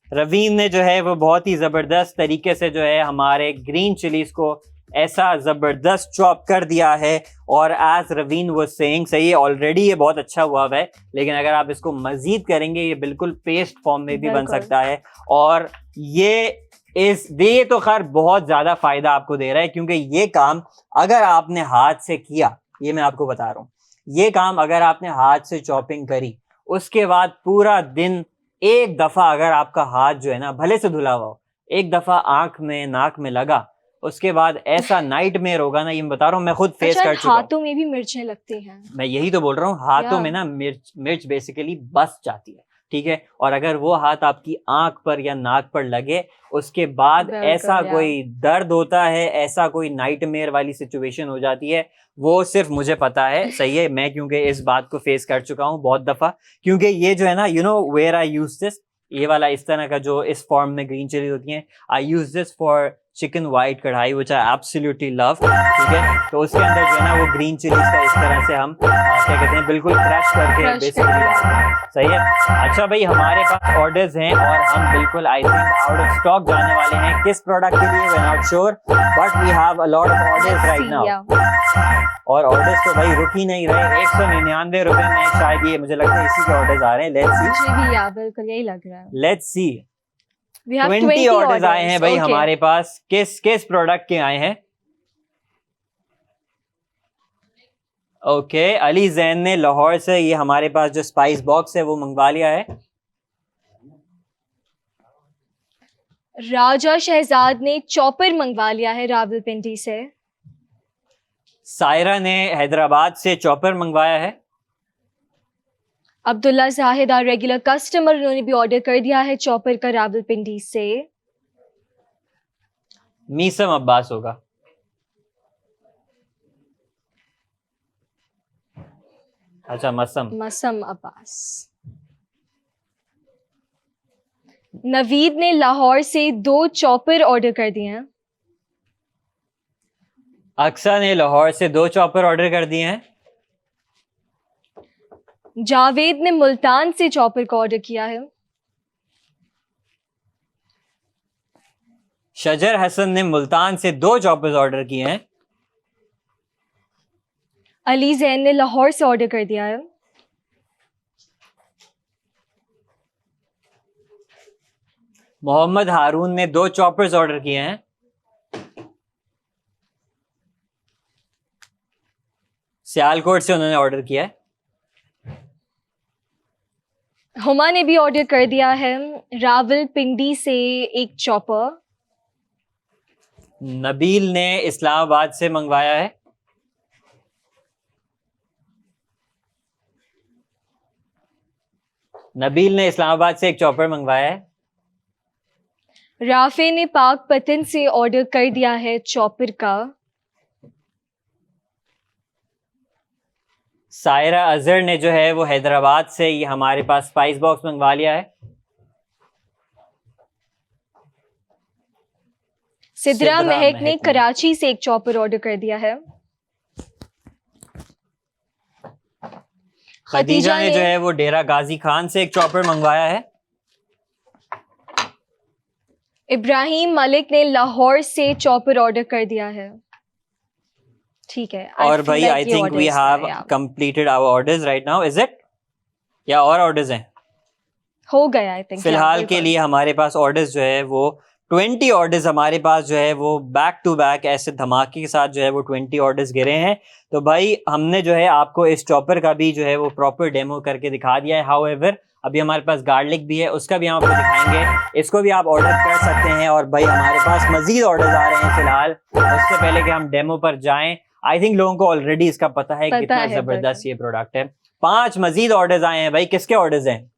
रवीन ने जो है वो बहुत ही जबरदस्त तरीके से जो है हमारे ग्रीन चिलीज को ऐसा जबरदस्त चॉप कर दिया है। और एज रवीन वो सेइंग, सही है, ऑलरेडी ये बहुत अच्छा हुआ है, लेकिन अगर आप इसको मजीद करेंगे ये बिल्कुल पेस्ट फॉर्म में भी बन सकता है। और ये तो खैर बहुत ज्यादा फायदा आपको दे रहा है, क्योंकि ये काम अगर आपने हाथ से किया, ये मैं आपको बता रहा हूँ, ये काम अगर आपने हाथ से चॉपिंग करी, उसके बाद पूरा दिन एक दफा अगर आपका हाथ जो है ना भले से धुला हुआ हो, एक दफा आंख में नाक में लगा, उसके बाद ऐसा नाइटमेयर होगा ना, ये मैं बता रहा हूँ, मैं खुद फेस कर चुका हूँ। हाथों में भी मिर्चें लगती हैं, मैं यही तो बोल रहा हूँ, हाथों में ना मिर्च बेसिकली बस जाती है, ठीक है। और अगर वो हाथ आपकी आंख पर या नाक पर लगे, उसके बाद ऐसा कोई दर्द होता है, ऐसा कोई नाइटमेयर वाली सिचुएशन हो जाती है, वो सिर्फ मुझे पता है। सही है, मैं क्योंकि इस बात को फेस कर चुका हूँ बहुत दफा, क्योंकि ये जो है ना, you know where I use this, ये वाला इस तरह का जो इस फॉर्म में ग्रीन चिली होती है, I use this for chicken white karahi, which I absolutely love, ठीक है। तो उसके अंदर जो है ना वो ग्रीन चिलीज का इस तरह से हम क्या कहते हैं, बिल्कुल क्रश करके Crush बेसिकली। सही है। अच्छा भाई, हमारे पास ऑर्डर्स हैं और हम बिल्कुल I think out of stock जाने वाले हैं। किस प्रोडक्ट के लिए we are not sure, but we have a lot of orders right now. और ऑर्डर्स तो भाई रुक ही नहीं रहे। 199 रुपए में शायद ये, मुझे लगता है इसी के ऑर्डर्स आ रहे हैं। लेट्स सी, मुझे भी बिल्कुल यही लग रहा है। Let's see. We have 20 orders आए orders. हैं भाई Okay. हमारे पास। किस किस प्रोडक्ट के आए हैं? ओके, अली जैन ने लाहौर से ये हमारे पास जो स्पाइस बॉक्स है वो मंगवा लिया है। राजा शहजाद ने चॉपर मंगवा लिया है रावलपिंडी से। सायरा ने हैदराबाद से चॉपर मंगवाया है। Abdullah Zahid are regular customer, उन्होंने भी ऑर्डर कर दिया है चॉपर का रावलपिंडी से। मीसम अब्बास होगा। अच्छा, मसम अब्बास। नवीद ने लाहौर से 2 चॉपर ऑर्डर कर दिए हैं। अक्सा ने लाहौर से 2 चॉपर ऑर्डर कर दिए हैं। जावेद ने मुल्तान से चॉपर का ऑर्डर किया है। शजर हसन ने मुल्तान से 2 चॉपर्स ऑर्डर किए हैं। अली जैन ने लाहौर से ऑर्डर कर दिया है। मोहम्मद हारून ने 2 चॉपर्स ऑर्डर किए हैं। सियालकोट से उन्होंने ऑर्डर किया है। हुमा ने भी ऑर्डर कर दिया है रावलपिंडी से 1 चॉपर। नबील ने इस्लामाबाद से मंगवाया है। नबील ने इस्लामाबाद से 1 चॉपर मंगवाया है। राफे ने पाक पतन से ऑर्डर कर दिया है चॉपर का। सायरा अजहर ने जो है वो हैदराबाद से ये हमारे पास स्पाइस बॉक्स मंगवा लिया है। सिद्रा महक ने कराची से 1 चॉपर ऑर्डर कर दिया है। खदीजा ने जो है वो डेरा गाजी खान से 1 चॉपर मंगवाया है। इब्राहिम मलिक ने लाहौर से चॉपर ऑर्डर कर दिया है। ठीक है। और भाई I think we have completed our orders right now, is it? या और ऑर्डर्स हैं? हो गया आई थिंक। फिलहाल के लिए हमारे पास ऑर्डर्स जो है वो 20 ऑर्डर्स हमारे पास जो है वो बैक टू बैक ऐसे धमाके के साथ जो है वो 20 ऑर्डर्स गिरे हैं। तो भाई हमने जो है आपको इस चॉपर का भी जो है वो प्रॉपर डेमो करके दिखा दिया है। हाउएवर अभी हमारे पास गार्लिक भी है, उसका भी हम आपको दिखाएंगे। इसको भी आप ऑर्डर कर सकते हैं। और भाई हमारे पास मजीद ऑर्डर्स आ रहे हैं फिलहाल। उससे पहले कि हम डेमो पर जाएं, आई थिंक लोगों को ऑलरेडी इसका पता है कितना जबरदस्त ये प्रोडक्ट है। 5 मजीद ऑर्डर्स आए हैं भाई। किसके ऑर्डर्स हैं?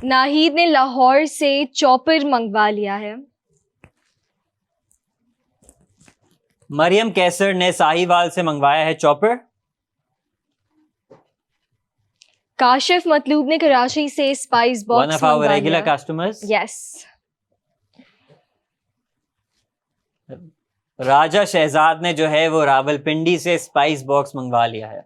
नाहिद ने लाहौर से चॉपर मंगवा लिया है। मरियम कैसर ने साहिवाल से मंगवाया है चॉपर। काशिफ मतलूब ने कराची से spice box one of our regular customers. Yes. Raja Shahzad ने जो है वो रावलपिंडी से स्पाइस बॉक्स मंगवा लिया है।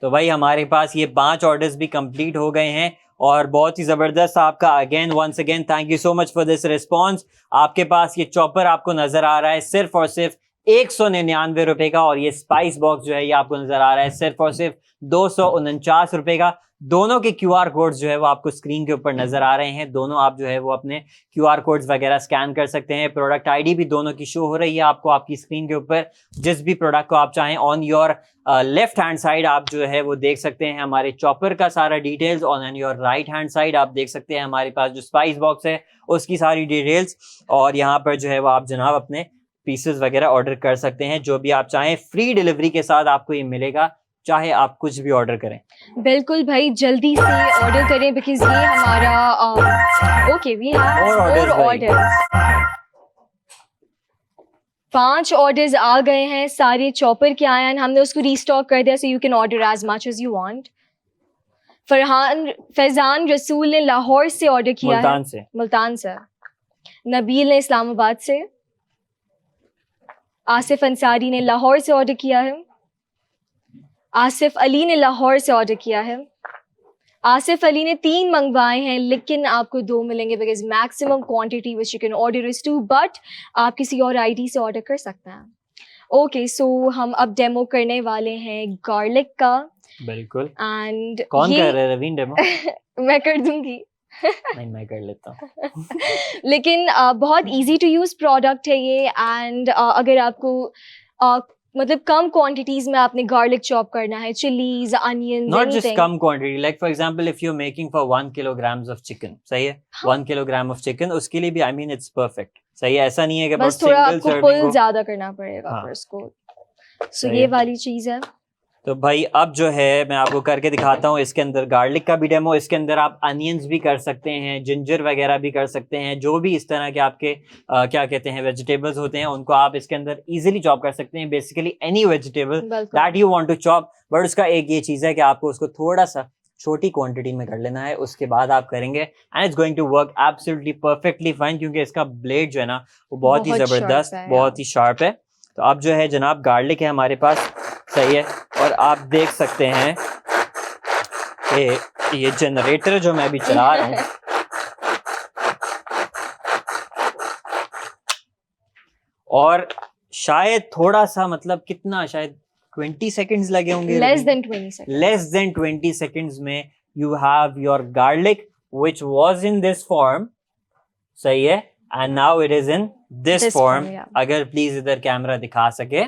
तो भाई हमारे पास ये 5 ऑर्डर्स भी कंप्लीट हो गए हैं और बहुत ही ज़बरदस्त आपका again once again thank you so much for this response. आपके पास ये चॉपर आपको नज़र आ रहा है सिर्फ और सिर्फ 199 रुपए का, और ये स्पाइस बॉक्स जो है ये आपको नज़र आ रहा है सिर्फ और सिर्फ 249 रुपए का। दोनों के QR कोड्स जो है वो आपको स्क्रीन के ऊपर नजर आ रहे हैं। दोनों आप जो है वो अपने QR कोड्स वगैरह स्कैन कर सकते हैं। प्रोडक्ट आईडी भी दोनों की शो हो रही है आपको आपकी स्क्रीन के ऊपर। जिस भी प्रोडक्ट को आप चाहें on your left hand side आप जो है वो देख सकते हैं हमारे चॉपर का सारा details, on your right hand side आप देख सकते हैं हमारे पास जो स्पाइस बॉक्स है उसकी सारी डिटेल्स। और यहाँ पर जो है वो आप जनाब अपने पीसेस वगैरह ऑर्डर कर सकते हैं जो भी आप चाहें। फ्री डिलीवरी के साथ आपको ये मिलेगा, चाहे आप कुछ भी ऑर्डर करें। बिल्कुल भाई, जल्दी से ऑर्डर करें बिकॉज ये हमारा okay we have more orders. 5 orders आ गए हैं, सारे चॉपर के आए हैं, हमने उसको रीस्टॉक कर दिया so you can order as much as you want. Faizan Rasool ने लाहौर से ऑर्डर किया है, मुल्तान से। नबील ने इस्लामाबाद से। आसिफ अंसारी ने लाहौर से ऑर्डर किया है। आसिफ अली ने लाहौर से ऑर्डर किया है। आसिफ अली ने 3 मंगवाए हैं, लेकिन आपको 2 मिलेंगे because maximum quantity which you can order is 2, but आप किसी और आईडी से ऑर्डर कर सकते हैं। ओके, सो हम अब डेमो करने वाले हैं गार्लिक का। बिल्कुल। एंड कौन कर रहा है रवीन डेमो? मैं कर दूंगी। नहीं, मैं कर लेता हूँ। लेकिन बहुत इजी टू यूज प्रोडक्ट है ये। एंड अगर आपको मतलब कम क्वांटिटीज में आपने गार्लिक चॉप करना है, चिलीज, अनियंस, नॉट जस्ट कम quantity, like for example if you are making for 1 kilograms of chicken, सही है, 1 kilogram ऑफ चिकन, उसके लिए भी आई मीन इट्स परफेक्ट, सही है। ऐसा नहीं है कि बस थोड़ा आपको पुल ज्यादा करना पड़ेगा हाँ, फिर इसको। सो ये वाली चीज है। तो भाई अब जो है मैं आपको करके दिखाता हूँ। इसके अंदर गार्लिक का भी डेमो, इसके अंदर आप अनियंस भी कर सकते हैं, जिंजर वगैरह भी कर सकते हैं, जो भी इस तरह के आपके क्या कहते हैं वेजिटेबल्स होते हैं उनको आप इसके अंदर इजीली चॉप कर सकते हैं। Basically any vegetable that you want to chop, but उसका एक ये चीज़ है कि आपको उसको थोड़ा सा छोटी क्वांटिटी में कर लेना है, उसके बाद आप करेंगे and it's going to work absolutely perfectly fine, क्योंकि इसका ब्लेड जो है ना वो बहुत ही ज़बरदस्त, बहुत ही शार्प है। तो अब जो है जनाब गार्लिक है हमारे पास, सही है, और आप देख सकते हैं कि ये जनरेटर जो मैं अभी चला रहा हूँ और शायद थोड़ा सा मतलब कितना, शायद 20 सेकंड्स लगे होंगे, लेस देन 20 सेकंड्स में you have your garlic which was in this form, सही है, and now it is in this form. अगर प्लीज इधर कैमरा दिखा सके,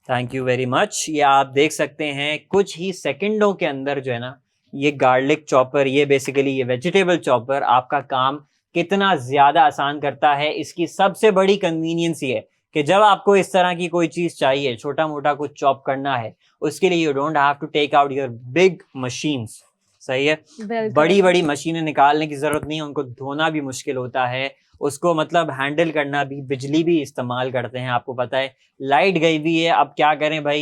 थैंक यू वेरी मच। ये आप देख सकते हैं कुछ ही सेकंडों के अंदर जो है ना ये गार्लिक चॉपर, ये बेसिकली ये वेजिटेबल चॉपर आपका काम कितना ज्यादा आसान करता है। इसकी सबसे बड़ी कन्वीनियंस ये है कि जब आपको इस तरह की कोई चीज चाहिए, छोटा मोटा कुछ चॉप करना है, उसके लिए you don't have to take out your big machines, सही है, बड़ी बड़ी मशीनें निकालने की जरूरत नहीं है, उनको धोना भी मुश्किल होता है, उसको मतलब हैंडल करना भी, बिजली भी इस्तेमाल करते हैं, आपको पता है लाइट गई हुई है, अब क्या करें भाई,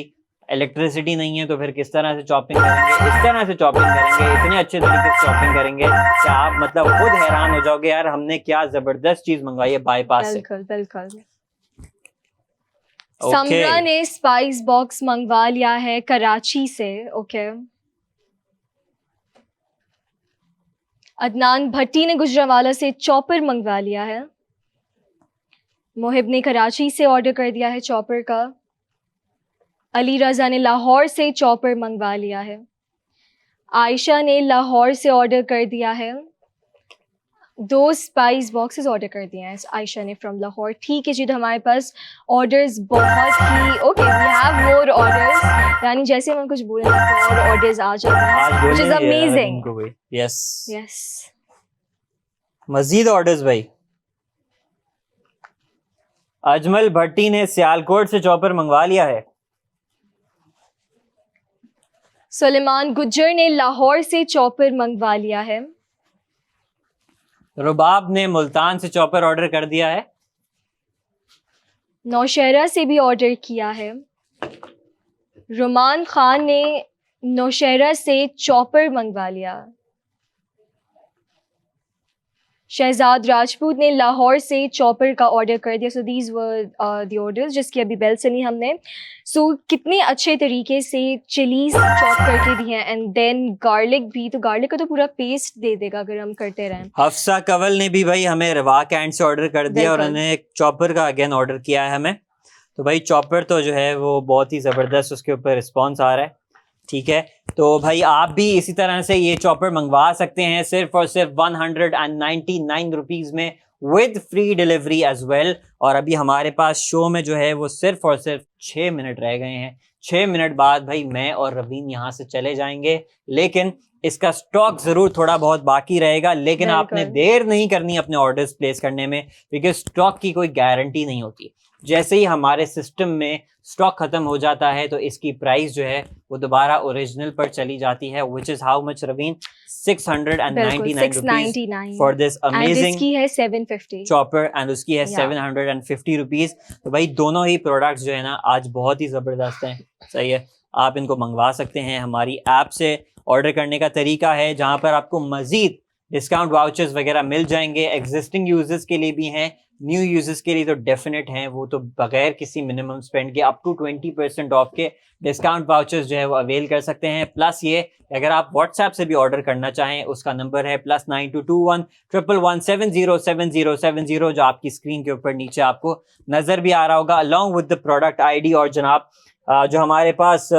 इलेक्ट्रिसिटी नहीं है, तो फिर किस तरह से चॉपिंग करेंगे, इस तरह से चॉपिंग करेंगे, इतने अच्छे तरीके से चॉपिंग करेंगे कि आप मतलब खुद हैरान हो जाओगे यार हमने क्या जबरदस्त चीज मंगवाई है बाईपास से। बिल्कुल। समरा ने स्पाइस बॉक्स मंगवा लिया है कराची से। ओके, अदनान भट्टी ने गुजरावाला से चॉपर मंगवा लिया है। मोहिब ने कराची से ऑर्डर कर दिया है चॉपर का। अली रजा ने लाहौर से चॉपर मंगवा लिया है। आयशा ने लाहौर से ऑर्डर कर दिया है। 2 स्पाइस बॉक्सेस ऑर्डर कर दिए हैं आयशा ने फ्रॉम लाहौर। ठीक है जी, तो हमारे पास ऑर्डर्स बहुत ही okay, we have more orders, यानी जैसे हम कुछ बोलें तो और ऑर्डर्स आ जाते हैं, which is amazing. Yes Majid orders भाई। अजमल भट्टी ने सियालकोट से चॉपर मंगवा लिया है। सुलेमान गुज्जर ने लाहौर से चॉपर मंगवा लिया है। रुबाब ने मुल्तान से चॉपर ऑर्डर कर दिया है। नौशहरा से भी ऑर्डर किया है। रुमान खान ने नौशहरा से चॉपर मंगवा लिया। शहजाद राजपूत ने लाहौर से चॉपर का ऑर्डर कर दिया। So these were the orders जिसकी अभी बेल सुनी हमने। सो कितने अच्छे तरीके से चिलीज चॉप करके दिए हैं, एंड देन गार्लिक भी, तो गार्लिक का तो पूरा पेस्ट दे देगा अगर हम करते रहें। हफ्सा कंवल ने भी भाई हमें रवा कैंट से ऑर्डर कर दिया और उन्होंने एक चॉपर का अगेन ऑर्डर किया है हमें। तो भाई चॉपर तो जो है वो बहुत ही ज़बरदस्त उसके ऊपर रिस्पॉन्स आ रहा है, ठीक है। तो भाई आप भी इसी तरह से ये चॉपर मंगवा सकते हैं सिर्फ और सिर्फ 199 रुपीज़ में with free delivery as well. और अभी हमारे पास शो में जो है वो सिर्फ और सिर्फ 6 मिनट रह गए हैं। 6 मिनट बाद भाई मैं और रवीन यहाँ से चले जाएंगे, लेकिन इसका स्टॉक ज़रूर थोड़ा बहुत बाकी रहेगा, लेकिन आपने देर नहीं करनी अपने ऑर्डर्स प्लेस करने में, क्योंकि स्टॉक की कोई गारंटी नहीं होती। जैसे ही हमारे सिस्टम में स्टॉक खत्म हो जाता है तो इसकी प्राइस जो है वो दोबारा ओरिजिनल पर चली जाती है, which is how much Raveen? 699 rupees for this amazing, इसकी है 750 चॉपर एंड उसकी है 750 रुपीज। तो भाई दोनों ही प्रोडक्ट्स जो है ना आज बहुत ही जबरदस्त हैं, सही है। आप इनको मंगवा सकते हैं हमारी ऐप से। ऑर्डर करने का तरीका है जहां पर आपको मजीद डिस्काउंट वाउचर्स वगैरह मिल जाएंगे। एग्जिस्टिंग यूजर्स के लिए भी हैं, न्यू यूजर्स के लिए तो डेफिनेट हैं, वो तो बगैर किसी मिनिमम स्पेंड के अप टू 20% ऑफ के डिस्काउंट वाउचर्स जो है वो अवेल कर सकते हैं। प्लस ये अगर आप व्हाट्सएप से भी ऑर्डर करना चाहें, उसका नंबर है +922111707070 जो आपकी स्क्रीन के ऊपर नीचे आपको नजर भी आ रहा होगा, along with the product ID. और जनाब जो हमारे पास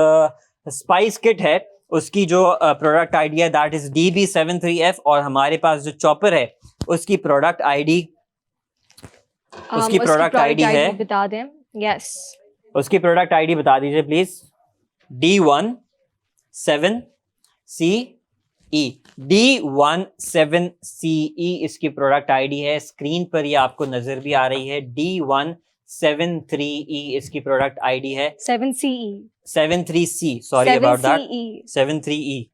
स्पाइस किट है उसकी जो प्रोडक्ट आईडी है दैट इज DB73F, और हमारे पास जो चॉपर है उसकी प्रोडक्ट आईडी है, बता दें। यस, उसकी प्रोडक्ट आईडी बता दीजिए प्लीज। D17CE, D17CE इसकी प्रोडक्ट आईडी है। स्क्रीन पर ये आपको नजर भी आ रही है। D173E इसकी प्रोडक्ट आईडी है। 73C, sorry about that, 7CE,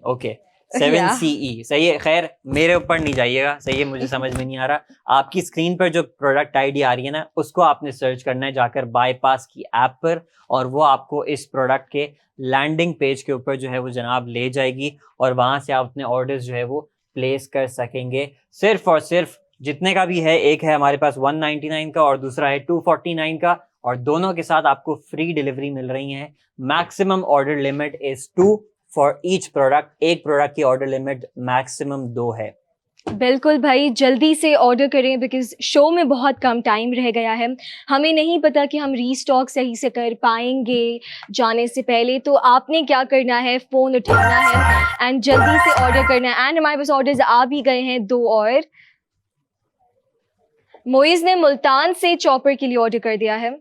okay 7CE सही है। खैर मेरे ऊपर नहीं जाइएगा, सही है, मुझे समझ में नहीं आ रहा। आपकी स्क्रीन पर जो प्रोडक्ट आईडी आ रही है ना, उसको आपने सर्च करना है जाकर बाईपास की ऐप पर, और वो आपको इस प्रोडक्ट के लैंडिंग पेज के ऊपर जो है वो जनाब ले जाएगी, और वहां से आप अपने ऑर्डर्स जो है वो प्लेस कर सकेंगे। सिर्फ और सिर्फ जितने का भी है, एक है हमारे पास 199 का और दूसरा है 249 का, और दोनों के साथ आपको फ्री डिलीवरी मिल रही है। Maximum order limit is 2 for each product, एक प्रोडक्ट की ऑर्डर लिमिट मैक्सिमम 2 है। बिल्कुल भाई, जल्दी से ऑर्डर करें बिकॉज शो में बहुत कम टाइम रह गया है। हमें नहीं पता कि हम रीस्टॉक सही से कर पाएंगे जाने से पहले, तो आपने क्या करना है, फ़ोन उठाना है एंड जल्दी से ऑर्डर करना है। एंड हमारे पास ऑर्डर्स आ भी गए हैं 2 और। मोइज ने मुल्तान से चॉपर के लिए ऑर्डर कर दिया है।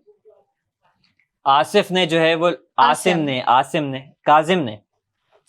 आसिफ ने जो है वो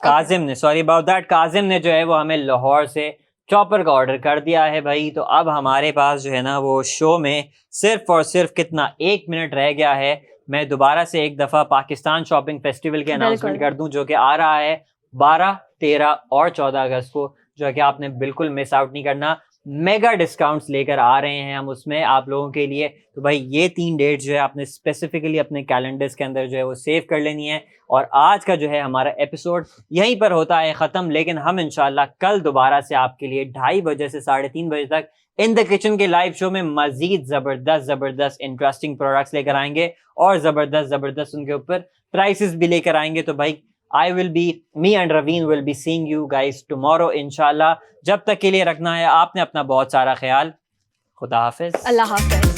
काजिम ने सॉरी अबाउट दैट, काजिम ने जो है वो हमें लाहौर से चॉपर का ऑर्डर कर दिया है भाई। तो अब हमारे पास जो है ना वो शो में सिर्फ और सिर्फ कितना 1 मिनट रह गया है। मैं दोबारा से एक दफ़ा पाकिस्तान शॉपिंग फेस्टिवल के अनाउंसमेंट कर दूं, जो कि आ रहा है 12, 13 और 14 अगस्त को, जो कि आपने बिल्कुल मिस आउट नहीं करना। मेगा डिस्काउंट्स लेकर आ रहे हैं हम उसमें आप लोगों के लिए। तो भाई ये 3 डेट जो है आपने स्पेसिफिकली अपने कैलेंडर्स के अंदर जो है वो सेव कर लेनी है। और आज का जो है हमारा एपिसोड यहीं पर होता है ख़त्म, लेकिन हम इंशाल्लाह कल दोबारा से आपके लिए 2:30 बजे से 3:30 बजे तक इन द किचन के लाइव शो में मजीद ज़बरदस्त इंटरेस्टिंग प्रोडक्ट्स लेकर आएंगे, और ज़बरदस्त उनके ऊपर प्राइसेस भी लेकर आएंगे। तो भाई me and Raveen will be seeing you guys tomorrow इंशाल्लाह। जब तक के लिए रखना है आपने अपना बहुत सारा ख्याल। खुदा हाफिज, अल्लाह हाफिज।